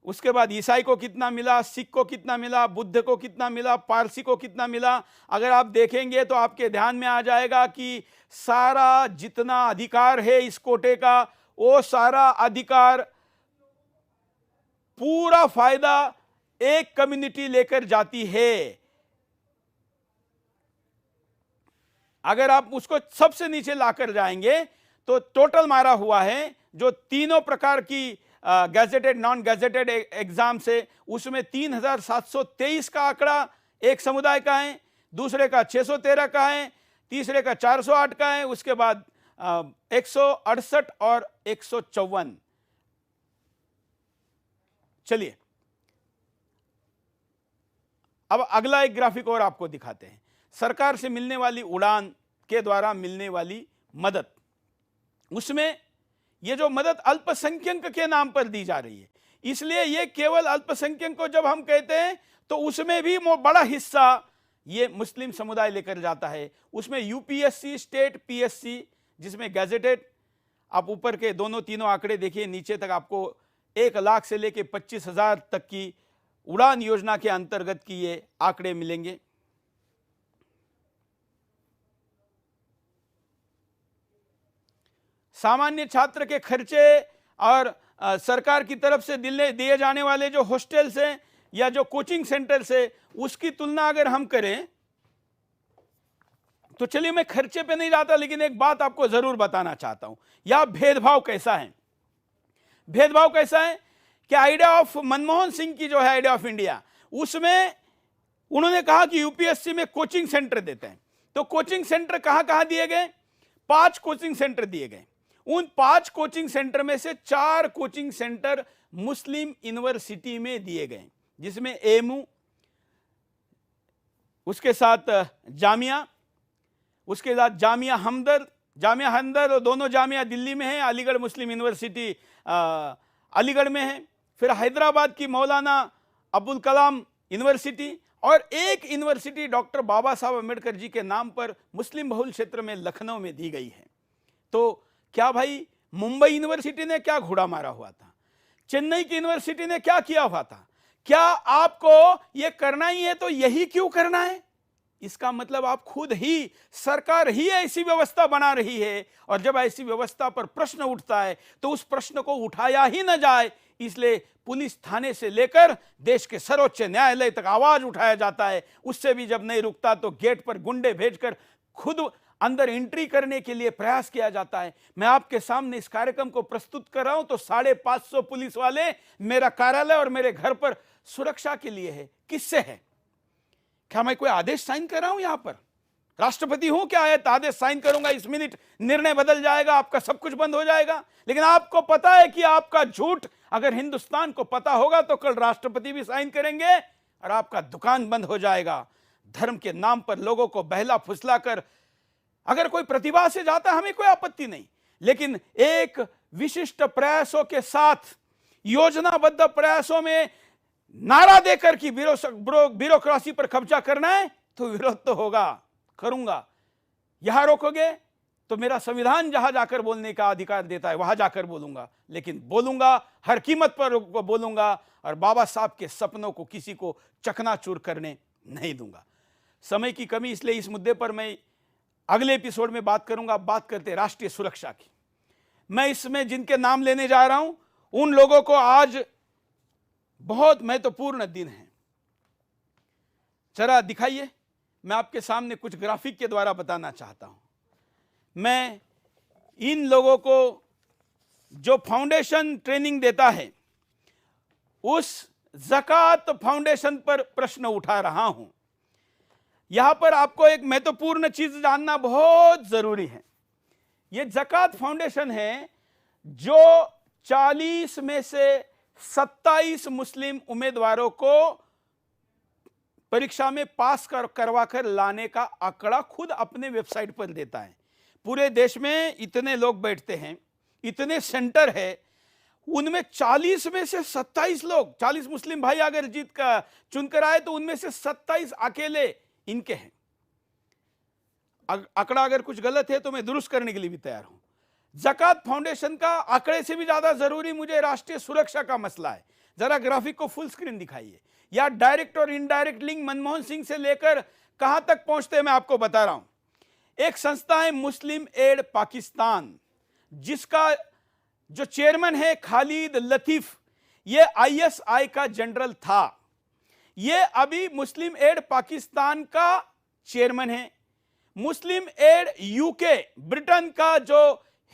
[SPEAKER 6] उसके बाद ईसाई को कितना मिला, सिख को कितना मिला, बुद्ध को कितना मिला, पारसी को कितना मिला, अगर आप देखेंगे तो आपके ध्यान में आ जाएगा कि सारा जितना अधिकार है इस कोटे का, वो सारा अधिकार, पूरा फायदा एक कम्युनिटी लेकर जाती है। अगर आप उसको सबसे नीचे लाकर जाएंगे तो टोटल मारा हुआ है जो तीनों प्रकार की गैजेटेड नॉन गैजेटेड एग्जाम से, उसमें 3723 का आंकड़ा एक समुदाय का है, दूसरे का 613 का है, तीसरे का 408 का है, उसके बाद 168 और 154। चलिए अब अगला एक ग्राफिक और आपको दिखाते हैं। सरकार से मिलने वाली उड़ान के द्वारा मिलने वाली मदद, उसमें ये जो मदद अल्पसंख्यक के नाम पर दी जा रही है, इसलिए ये केवल अल्पसंख्यक को जब हम कहते हैं तो उसमें भी बड़ा हिस्सा ये मुस्लिम समुदाय लेकर जाता है। उसमें यूपीएससी, स्टेट पीएससी, जिसमें गैजेटेड, आप ऊपर के दोनों तीनों आंकड़े देखिए, नीचे तक आपको 1 लाख से लेकर 25,000 तक की उड़ान योजना के अंतर्गत की ये आंकड़े मिलेंगे। सामान्य छात्र के खर्चे और सरकार की तरफ से दिए जाने वाले जो हॉस्टल्स हैं या जो कोचिंग सेंटर्स है, उसकी तुलना अगर हम करें तो चलिए, मैं खर्चे पे नहीं जाता, लेकिन एक बात आपको जरूर बताना चाहता हूं। यह भेदभाव कैसा है, भेदभाव कैसा है कि आइडिया ऑफ मनमोहन सिंह की जो है आइडिया ऑफ इंडिया, उसमें उन्होंने कहा कि यूपीएससी में कोचिंग सेंटर देते हैं। तो कोचिंग सेंटर कहां कहां दिए गए? 5 कोचिंग सेंटर दिए गए। उन 5 कोचिंग सेंटर में से 4 कोचिंग सेंटर मुस्लिम यूनिवर्सिटी में दिए गए, जिसमें एमू, उसके साथ जामिया, उसके साथ जामिया हमदर्द, और दोनों जामिया दिल्ली में है, अलीगढ़ मुस्लिम यूनिवर्सिटी अलीगढ़ में है, फिर हैदराबाद की मौलाना अब्दुल कलाम यूनिवर्सिटी, और एक यूनिवर्सिटी डॉक्टर बाबा साहब अम्बेडकर जी के नाम पर मुस्लिम बहुल क्षेत्र में लखनऊ में दी गई है। तो क्या भाई मुंबई यूनिवर्सिटी ने क्या घोड़ा मारा हुआ था? चेन्नई की यूनिवर्सिटी ने क्या किया हुआ था? क्या आपको यह करना ही है तो यही क्यों करना है? इसका मतलब आप खुद ही, सरकार ही ऐसी व्यवस्था बना रही है, और जब ऐसी व्यवस्था पर प्रश्न उठता है तो उस प्रश्न को उठाया ही न जाए, इसलिए पुलिस थाने से लेकर देश के सर्वोच्च न्यायालय तक आवाज उठाया जाता है। उससे भी जब नहीं रुकता तो गेट पर गुंडे भेजकर खुद अंदर एंट्री करने के लिए प्रयास किया जाता है। मैं आपके सामने इस कार्यक्रम को प्रस्तुत कर रहा हूं तो 550 पुलिस वाले मेरा कार्यालय और मेरे घर पर सुरक्षा के लिए है। किससे है? क्या मैं कोई आदेश साइन कर रहा हूं? यहां पर राष्ट्रपति हूं क्या? है आदेश साइन करूंगा, इस मिनट निर्णय बदल जाएगा, आपका सब कुछ बंद हो जाएगा। लेकिन आपको पता है कि आपका झूठ अगर हिंदुस्तान को पता होगा तो कल राष्ट्रपति भी साइन करेंगे और आपका दुकान बंद हो जाएगा। धर्म के नाम पर लोगों को बहला फुसला कर अगर कोई प्रतिभा से जाता है, हमें कोई आपत्ति नहीं, लेकिन एक विशिष्ट प्रयासों के साथ, योजनाबद्ध प्रयासों में नारा देकर कि ब्यूरोक्रेसी पर कब्जा करना है तो विरोध तो होगा, करूंगा। यहां रोकोगे तो मेरा संविधान जहां जाकर बोलने का अधिकार देता है वहां जाकर बोलूंगा, लेकिन बोलूंगा, हर कीमत पर बोलूंगा, और बाबा साहब के सपनों को किसी को चकनाचूर करने नहीं दूंगा। समय की कमी, इसलिए इस मुद्दे पर मैं अगले एपिसोड में बात करूंगा। बात करते राष्ट्रीय सुरक्षा की। मैं इसमें जिनके नाम लेने जा रहा हूं उन लोगों को आज बहुत महत्वपूर्ण दिन है। जरा दिखाइए, मैं आपके सामने कुछ ग्राफिक के द्वारा बताना चाहता हूं। मैं इन लोगों को जो फाउंडेशन ट्रेनिंग देता है उस ज़कात फाउंडेशन पर प्रश्न उठा रहा हूं। यहां पर आपको एक महत्वपूर्ण चीज जानना बहुत जरूरी है। यह ज़कात फाउंडेशन है जो 40 में से 27 मुस्लिम उम्मीदवारों को परीक्षा में पास करवा कर लाने का आंकड़ा खुद अपने वेबसाइट पर देता है। पूरे देश में इतने लोग बैठते हैं, इतने सेंटर है, उनमें 40 में से 27 लोग, 40 मुस्लिम भाई अगर जीत का चुनकर आए तो उनमें से 27 अकेले इनके हैं। आंकड़ा अगर कुछ गलत है तो मैं दुरुस्त करने के लिए भी तैयार हूं। ज़कात फाउंडेशन का आंकड़े से भी ज्यादा जरूरी मुझे राष्ट्रीय सुरक्षा का मसला है। जरा ग्राफिक को फुल स्क्रीन दिखाइए। या डायरेक्ट और इनडायरेक्ट लिंक मनमोहन सिंह से लेकर कहां तक पहुंचते हैं मैं आपको बता रहा हूं। एक संस्था है मुस्लिम एड पाकिस्तान, जिसका जो चेयरमैन है खालिद लतीफ, ये आईएसआई का जनरल था। ये अभी मुस्लिम एड पाकिस्तान का चेयरमैन है। मुस्लिम एड यूके ब्रिटेन का जो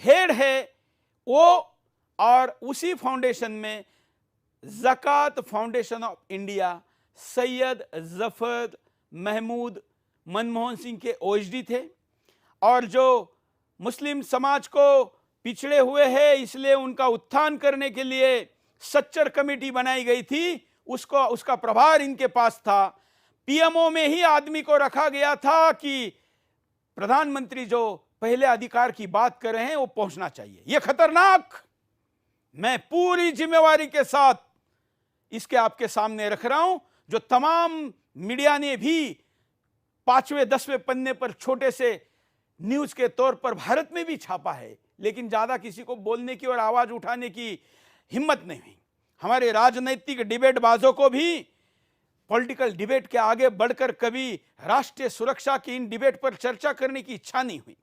[SPEAKER 6] हेड है वो, और उसी फाउंडेशन में Zakat foundation of India Syed Zafar Mahmood Manmohan Singh के ओएचडी थे। और जो मुस्लिम समाज को पिछड़े हुए हैं इसलिए उनका उत्थान करने के लिए सच्चर कमेटी बनाई गई थी, उसका प्रभार इनके पास था। पीएमओ में ही आदमी को रखा गया था कि प्रधानमंत्री जो पहले अधिकार की बात कर रहे हैं वो पहुंचना चाहिए। यह खतरनाक, मैं पूरी जिम्मेवारी के साथ इसके आपके सामने रख रहा हूं, जो तमाम मीडिया ने भी 5वें 10वें पन्ने पर छोटे से न्यूज के तौर पर भारत में भी छापा है, लेकिन ज्यादा किसी को बोलने की और आवाज उठाने की हिम्मत नहीं हुई। हमारे राजनीतिक डिबेटबाजों को भी पॉलिटिकल डिबेट के आगे बढ़कर कभी राष्ट्रीय सुरक्षा की इन डिबेट पर चर्चा करने की इच्छा नहीं हुई।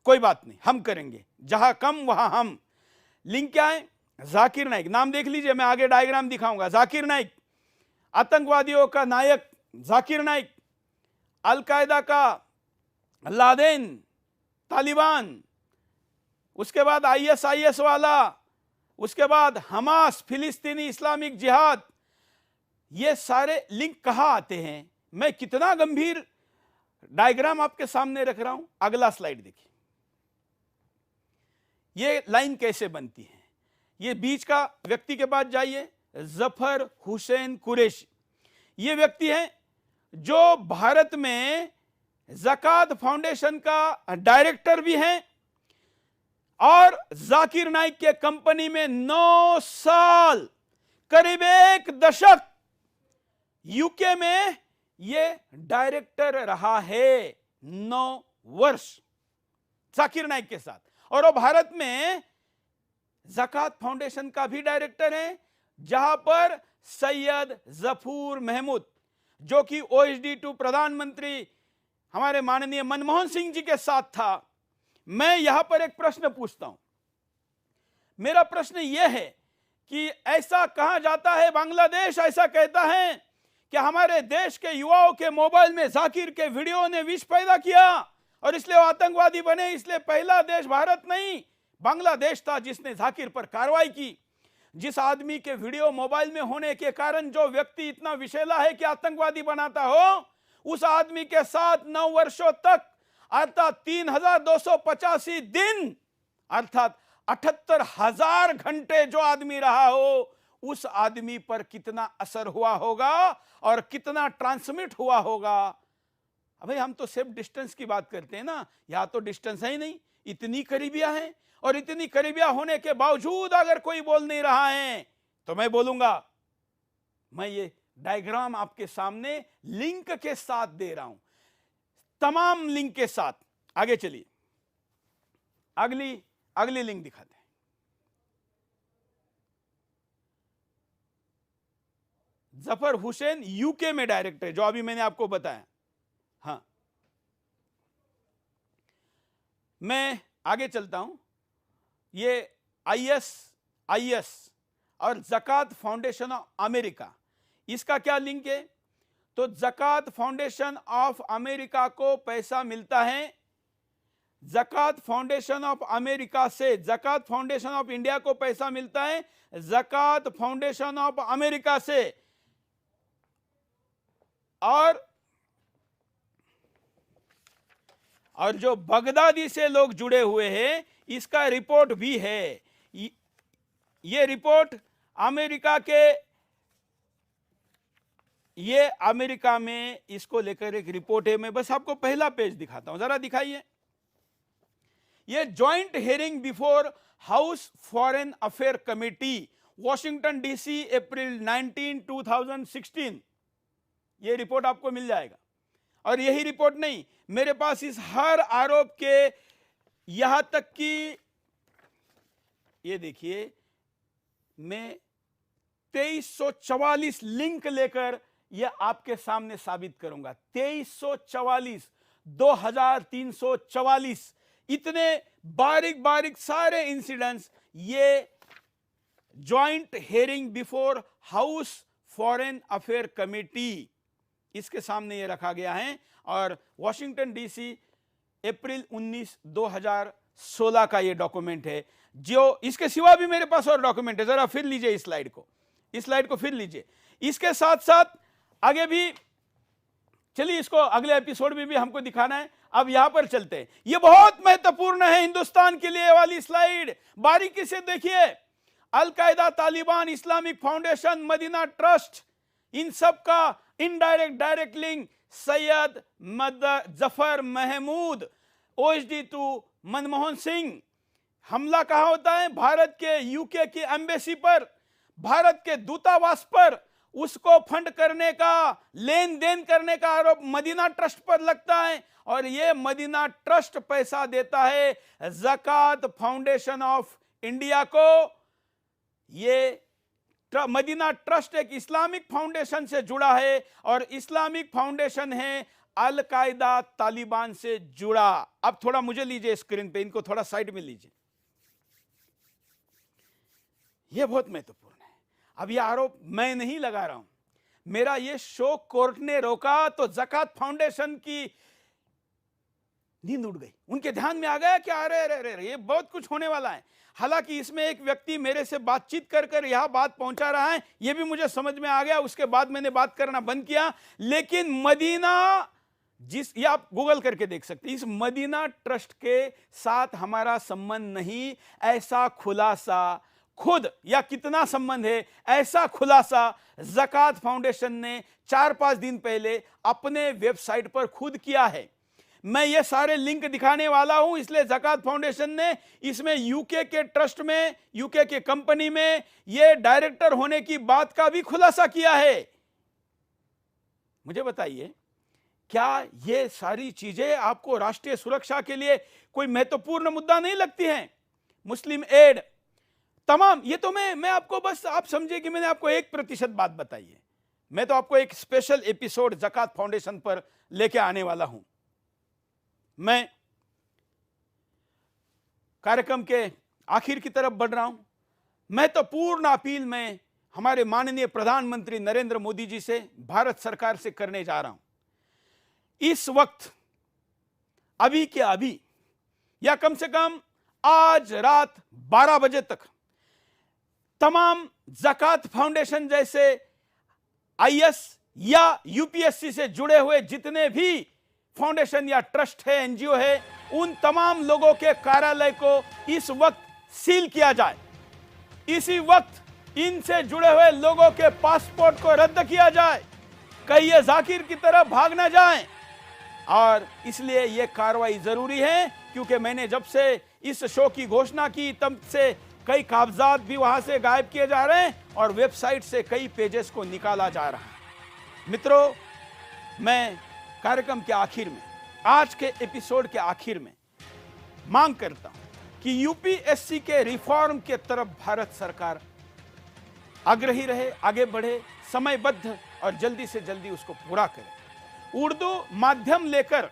[SPEAKER 6] कोई बात नहीं, हम करेंगे, जहां कम वहां हम। लिंक क्या है? जाकिर नाइक, नाम देख लीजिए, मैं आगे डायग्राम दिखाऊंगा। जाकिर नाइक, आतंकवादियों का नायक जाकिर नाइक, अलकायदा का लादेन, तालिबान, उसके बाद ISIS वाला, उसके बाद हमास, फिलिस्तीनी इस्लामिक जिहाद, ये सारे लिंक कहां आते हैं? मैं कितना गंभीर डायग्राम आपके सामने रख रहा हूं। अगला स्लाइड देखिए, ये लाइन कैसे बनती है। ये बीच का व्यक्ति के पास जाइए, जफर हुसैन कुरैशी। ये व्यक्ति हैं जो भारत में ज़कात फाउंडेशन का डायरेक्टर भी हैं और जाकिर नाइक के कंपनी में 9 साल, करीब 1 दशक यूके में ये डायरेक्टर रहा है। 9 वर्ष जाकिर नाइक के साथ। और वो भारत में ज़कात फाउंडेशन का भी डायरेक्टर है, जहां पर सैयद जफूर महमूद, जो कि OSD2 प्रधानमंत्री हमारे माननीय मनमोहन सिंह जी के साथ था। मैं यहां पर एक प्रश्न पूछता हूं। मेरा प्रश्न यह है कि ऐसा कहा जाता है, बांग्लादेश ऐसा कहता है कि हमारे देश के युवाओं के मोबाइल में जाकिर के वीडियो ने विष पैदा किया और इसलिए वो आतंकवादी बने। इसलिए पहला देश भारत नहीं, बांग्लादेश था जिसने जाकिर पर कार्रवाई की। जिस आदमी के वीडियो मोबाइल में होने के कारण जो व्यक्ति इतना विषैला है कि आतंकवादी बनाता हो, उस आदमी के साथ 9 वर्षों तक, अर्थात 3285 दिन, अर्थात 78,000 घंटे जो आदमी रहा हो, उस आदमी पर कितना असर हुआ होगा और कितना ट्रांसमिट हुआ होगा। अबे हम तो सेफ डिस्टेंस की बात करते हैं ना, यहां तो डिस्टेंस है ही नहीं, इतनी करीबियां हैं। और इतनी करीबियां होने के बावजूद अगर कोई बोल नहीं रहा है तो मैं बोलूंगा। मैं ये डायग्राम आपके सामने लिंक के साथ दे रहा हूं, तमाम लिंक के साथ। आगे चलिए, अगली लिंक दिखाते हैं। जफर हुसैन यूके में डायरेक्टर है, जो अभी मैंने आपको बताया। हाँ, मैं आगे चलता हूं। ये ISIS और ज़कात फाउंडेशन ऑफ अमेरिका, इसका क्या लिंक है? तो ज़कात फाउंडेशन ऑफ अमेरिका को पैसा मिलता है ज़कात फाउंडेशन ऑफ अमेरिका से। ज़कात फाउंडेशन ऑफ इंडिया को पैसा मिलता है ज़कात फाउंडेशन ऑफ अमेरिका से। और जो बगदादी से लोग जुड़े हुए हैं, इसका रिपोर्ट भी है। ये रिपोर्ट अमेरिका के, ये अमेरिका में इसको लेकर एक रिपोर्ट है। मैं बस आपको पहला पेज दिखाता हूं, जरा दिखाइए। ये joint hearing before house foreign affair committee, Washington DC, अप्रैल 19, 2016। ये रिपोर्ट आपको मिल जाएगा। और यही रिपोर्ट नहीं, मेरे पास इस हर आरोप के, यहां तक कि ये देखिए, मैं 2344 लिंक लेकर यह आपके सामने साबित करूंगा। 2344, 2344, इतने बारीक बारीक सारे इंसिडेंट्स ये joint hearing before house foreign affair committee, इसके सामने ये रखा गया है। और वॉशिंगटन DC, अप्रैल 19, 2016 का ये डॉक्यूमेंट है। जो इसके सिवा भी मेरे पास और डॉक्यूमेंट है, जरा फिर लीजिए इस स्लाइड को फिर लीजिए। इसके साथ साथ आगे भी चलिए, इसको अगले एपिसोड में भी हमको दिखाना है। अब यहां पर चलते हैं, ये बहुत महत्वपूर्ण है हिंदुस्तान के लिए वाली स्लाइड, बारीकी से देखिए। Al Qaeda, Taliban, Islamic foundation, Medina trust, इन सब का indirect direct link Syed Zafar Mahmood, OSD2 Manmohan Singh, हमला कहां होता है? भारत के यूके की एम्बेसी पर, भारत के दूतावास पर। उसको फंड करने का, लेन देन करने का आरोप मदीना ट्रस्ट पर लगता है, और यह मदीना ट्रस्ट पैसा देता है ज़कात फाउंडेशन ऑफ इंडिया को। ये मदीना ट्रस्ट एक इस्लामिक फाउंडेशन से जुड़ा है, और इस्लामिक फाउंडेशन है अल कायदा तालिबान से जुड़ा। अब थोड़ा मुझे लीजिए स्क्रीन पे, इनको थोड़ा साइड में लीजिए, यह बहुत महत्वपूर्ण है। अब यह आरोप मैं नहीं लगा रहा हूं, मेरा यह शो कोर्ट ने रोका तो ज़कात फाउंडेशन की नींद उड़ गई, उनके ध्यान में आ गया कि अरे अरे अरे ये बहुत कुछ होने वाला है। हालांकि इसमें एक व्यक्ति मेरे से बातचीत कर कर यह बात पहुंचा रहा है, यह भी मुझे समझ में आ गया, उसके बाद मैंने बात करना बंद किया। लेकिन मदीना, ये आप गूगल करके देख सकते हैं, इस मदीना ट्रस्ट के साथ हमारा संबंध नहीं, ऐसा खुलासा खुद, या कितना संबंध है, ऐसा खुलासा ज़कात फाउंडेशन ने 4-5 दिन पहले अपने वेबसाइट पर खुद किया है। मैं ये सारे लिंक दिखाने वाला हूं, इसलिए ज़कात फाउंडेशन ने इसमें यूके के ट्रस्ट में, यूके के कंपनी में ये डायरेक्टर होने की बात का भी खुलासा किया है। मुझे बताइए, क्या ये सारी चीजें आपको राष्ट्रीय सुरक्षा के लिए कोई महत्वपूर्ण मुद्दा नहीं लगती हैं? मुस्लिम एड, तमाम, ये तो मैं आपको बस, आप समझिए कि मैंने आपको 1% बात बताई है। मैं तो आपको एक स्पेशल एपिसोड ज़कात फाउंडेशन पर लेके आने वाला हूं। मैं कार्यक्रम के आखिर की तरफ बढ़ रहा हूं। मैं तो पूर्ण अपील में हमारे माननीय प्रधानमंत्री नरेंद्र मोदी जी से, भारत सरकार से करने जा रहा हूं। इस वक्त, अभी के अभी, या कम से कम आज रात 12 बजे तक तमाम ज़कात फाउंडेशन जैसे आईएस या यूपीएससी से जुड़े हुए जितने भी फाउंडेशन या ट्रस्ट है, एनजीओ है, उन तमाम लोगों के कार्यालय को इस वक्त सील किया जाए। इसी वक्त इनसे जुड़े हुए लोगों के पासपोर्ट को रद्द किया जाए, कहीं ये जाकिर की तरफ भाग ना जाएं। और इसलिए यह कार्रवाई जरूरी है, क्योंकि मैंने जब से इस शो की घोषणा की तब से कई कागजात भी वहां से गायब किए जा रहे हैं और वेबसाइट से कई पेजेस को निकाला जा रहा है। मित्रों, मैं कार्यक्रम के आखिर में, आज के एपिसोड के आखिर में मांग करता हूं कि यूपीएससी के रिफॉर्म के तरफ भारत सरकार आग्रही रहे, आगे बढ़े, समयबद्ध और जल्दी से जल्दी उसको पूरा करे। उर्दू माध्यम लेकर,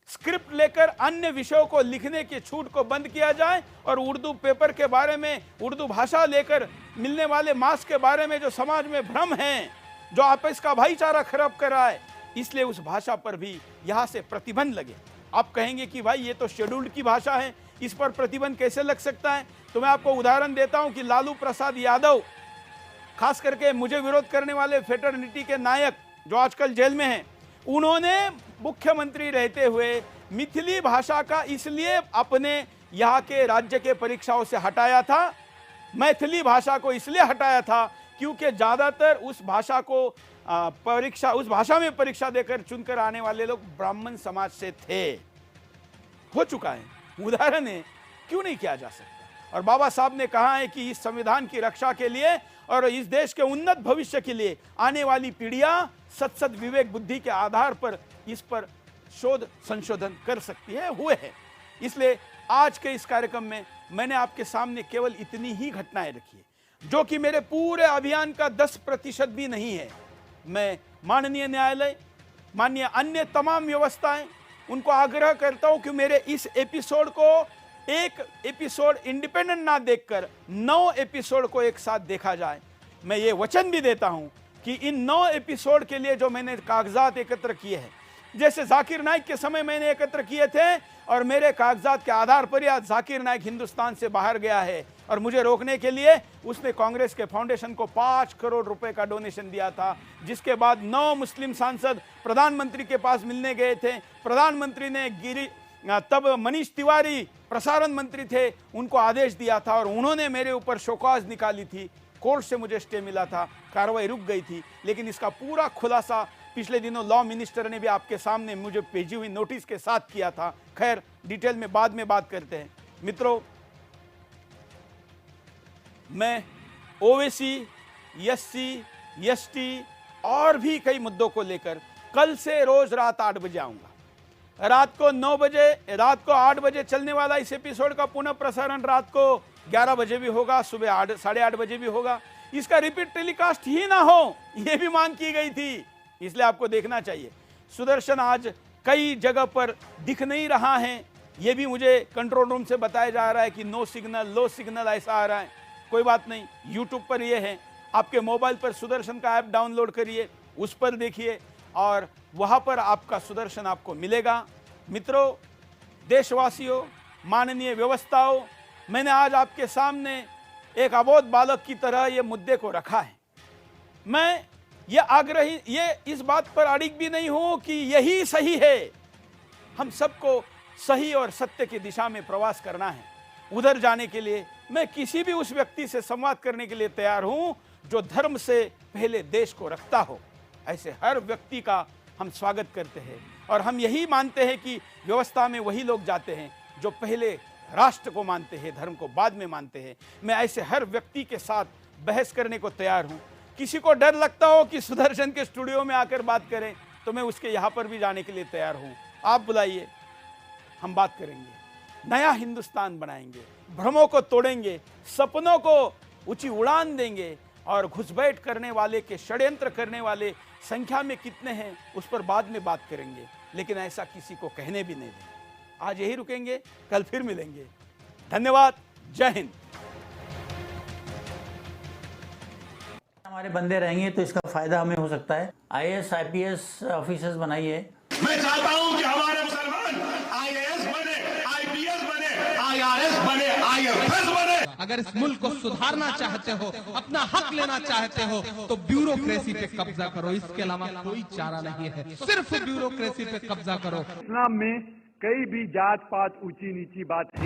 [SPEAKER 6] स्क्रिप्ट लेकर अन्य विषयों को लिखने की छूट को बंद किया जाए, और उर्दू पेपर के बारे में, उर्दू भाषा लेकर मिलने वाले मार्क्स के बारे में जो समाज में भ्रम है, जो आपस का भाईचारा खराब कर रहा है, इसलिए उस भाषा पर भी यहां से प्रतिबंध लगे। आप कहेंगे कि भाई ये तो शेड्यूल्ड की भाषा है, इस पर प्रतिबंध कैसे लग सकता है? तो मैं आपको उदाहरण देता हूं कि लालू प्रसाद यादव, खास करके मुझे विरोध करने वाले फेटर्निटी के नायक जो आजकल जेल में हैं, उन्होंने मुख्यमंत्री रहते हुए मिथिली भाषा का इसलिए अपने यहाँ के राज्य के परीक्षाओं से हटाया था, मैथिली भाषा को इसलिए हटाया था क्योंकि ज़्यादातर उस भाषा को उस भाषा में परीक्षा देकर चुनकर आने वाले लोग ब्राह्मण समाज से थे। हो चुका है, उदाहरण है, क्यों नहीं किया जा सकता? और बाबा साहब ने कहा है कि इस संविधान की रक्षा के लिए और इस देश के उन्नत भविष्य के लिए आने वाली पीढ़ियां सत विवेक बुद्धि के आधार पर इस पर शोध संशोधन कर सकती है, हुए है। इसलिए आज के इस कार्यक्रम में मैंने आपके सामने केवल इतनी ही घटनाएं रखी है, जो कि मेरे पूरे अभियान का 10% भी नहीं है। मैं माननीय न्यायालय, माननीय अन्य तमाम व्यवस्थाएं, उनको आग्रह करता हूं कि मेरे इस एपिसोड को एक एपिसोड इंडिपेंडेंट ना देखकर 9 एपिसोड को एक साथ देखा जाए। मैं ये वचन भी देता हूं कि इन 9 एपिसोड के लिए जो मैंने कागजात एकत्र किए हैं, जैसे जाकिर नाइक के समय मैंने एकत्र किए थे, और मेरे कागजात के आधार पर आज जाकिर नाइक हिंदुस्तान से बाहर गया है, और मुझे रोकने के लिए उसने कांग्रेस के फाउंडेशन को 5 करोड़ रुपए का डोनेशन दिया था, जिसके बाद 9 मुस्लिम सांसद प्रधानमंत्री के पास मिलने गए थे। प्रधानमंत्री ने तब मनीष तिवारी प्रसारण मंत्री थे, उनको आदेश दिया था, और उन्होंने मेरे ऊपर शोकॉज निकाली थी। कोर्ट से मुझे स्टे मिला था, कार्रवाई रुक गई थी, लेकिन इसका पूरा खुलासा पिछले दिनों लॉ मिनिस्टर ने भी आपके सामने मुझे भेजी हुई नोटिस के साथ किया था। खैर डिटेल में बाद में बात करते हैं। मित्रों, मैं ओवैसी, एससी, एसटी और भी कई मुद्दों को लेकर कल से रोज रात 8 बजे आऊंगा। रात को 9 बजे, रात को 8 बजे चलने वाला इस एपिसोड का पुनः प्रसारण रात को 11 बजे भी होगा, सुबह 8:30 बजे भी होगा। इसका रिपीट टेलीकास्ट ही ना हो, यह भी मांग की गई थी, इसलिए आपको देखना चाहिए। सुदर्शन आज कई जगह पर दिख नहीं रहा है, यह भी मुझे कंट्रोल रूम से बताया जा रहा है कि नो सिग्नल, लो सिग्नल ऐसा आ रहा है। कोई बात नहीं, यूट्यूब पर यह है, आपके मोबाइल पर सुदर्शन का ऐप डाउनलोड करिए, उस पर देखिए और वहां पर आपका सुदर्शन आपको मिलेगा। मित्रों, देशवासियों, माननीय व्यवस्थाओं, मैंने आज आपके सामने एक अबोध बालक की तरह ये मुद्दे को रखा है। मैं ये इस बात पर अड़िग भी नहीं हूं कि यही सही है। हम सबको सही और सत्य की दिशा में प्रवास करना है। उधर जाने के लिए मैं किसी भी उस व्यक्ति से संवाद करने के लिए तैयार हूं जो धर्म से पहले देश को रखता हो। ऐसे हर व्यक्ति का हम स्वागत करते हैं और हम यही मानते हैं कि व्यवस्था में वही लोग जाते हैं जो पहले राष्ट्र को मानते हैं, धर्म को बाद में मानते हैं। मैं ऐसे हर व्यक्ति के साथ बहस करने को तैयार हूं। किसी को डर लगता हो कि सुदर्शन के स्टूडियो में आकर बात करें तो मैं उसके यहां पर भी जाने के लिए तैयार हूं। आप बुलाइए, हम बात करेंगे, नया हिंदुस्तान बनाएंगे, भ्रमों को तोड़ेंगे, सपनों को ऊंची उड़ान देंगे और घुसपैठ करने वाले के षड्यंत्र करने वाले संख्या में कितने हैं उस पर बाद में बात करेंगे, लेकिन ऐसा किसी को कहने भी नहीं देंगे। आज यही रुकेंगे, कल फिर मिलेंगे। धन्यवाद, जय हिंद।
[SPEAKER 2] हमारे बंदे रहेंगे तो इसका फायदा हमें हो सकता है। IAS IPS ऑफिसर्स बनाइए।
[SPEAKER 3] मैं चाहता हूं कि हमारे मुसलमान IAS बने, IPS बने, IRS बने, IFS बने।
[SPEAKER 4] अगर इस मुल्क को सुधारना चाहते हो, अपना हक लेना चाहते हो, तो ब्यूरोक्रेसी पे कब्जा करो। इसके अलावा कोई चारा नहीं है, सिर्फ ब्यूरोक्रेसी पे कब्जा करो।
[SPEAKER 5] इस्लाम में कई भी जात पात ऊंची नीची बात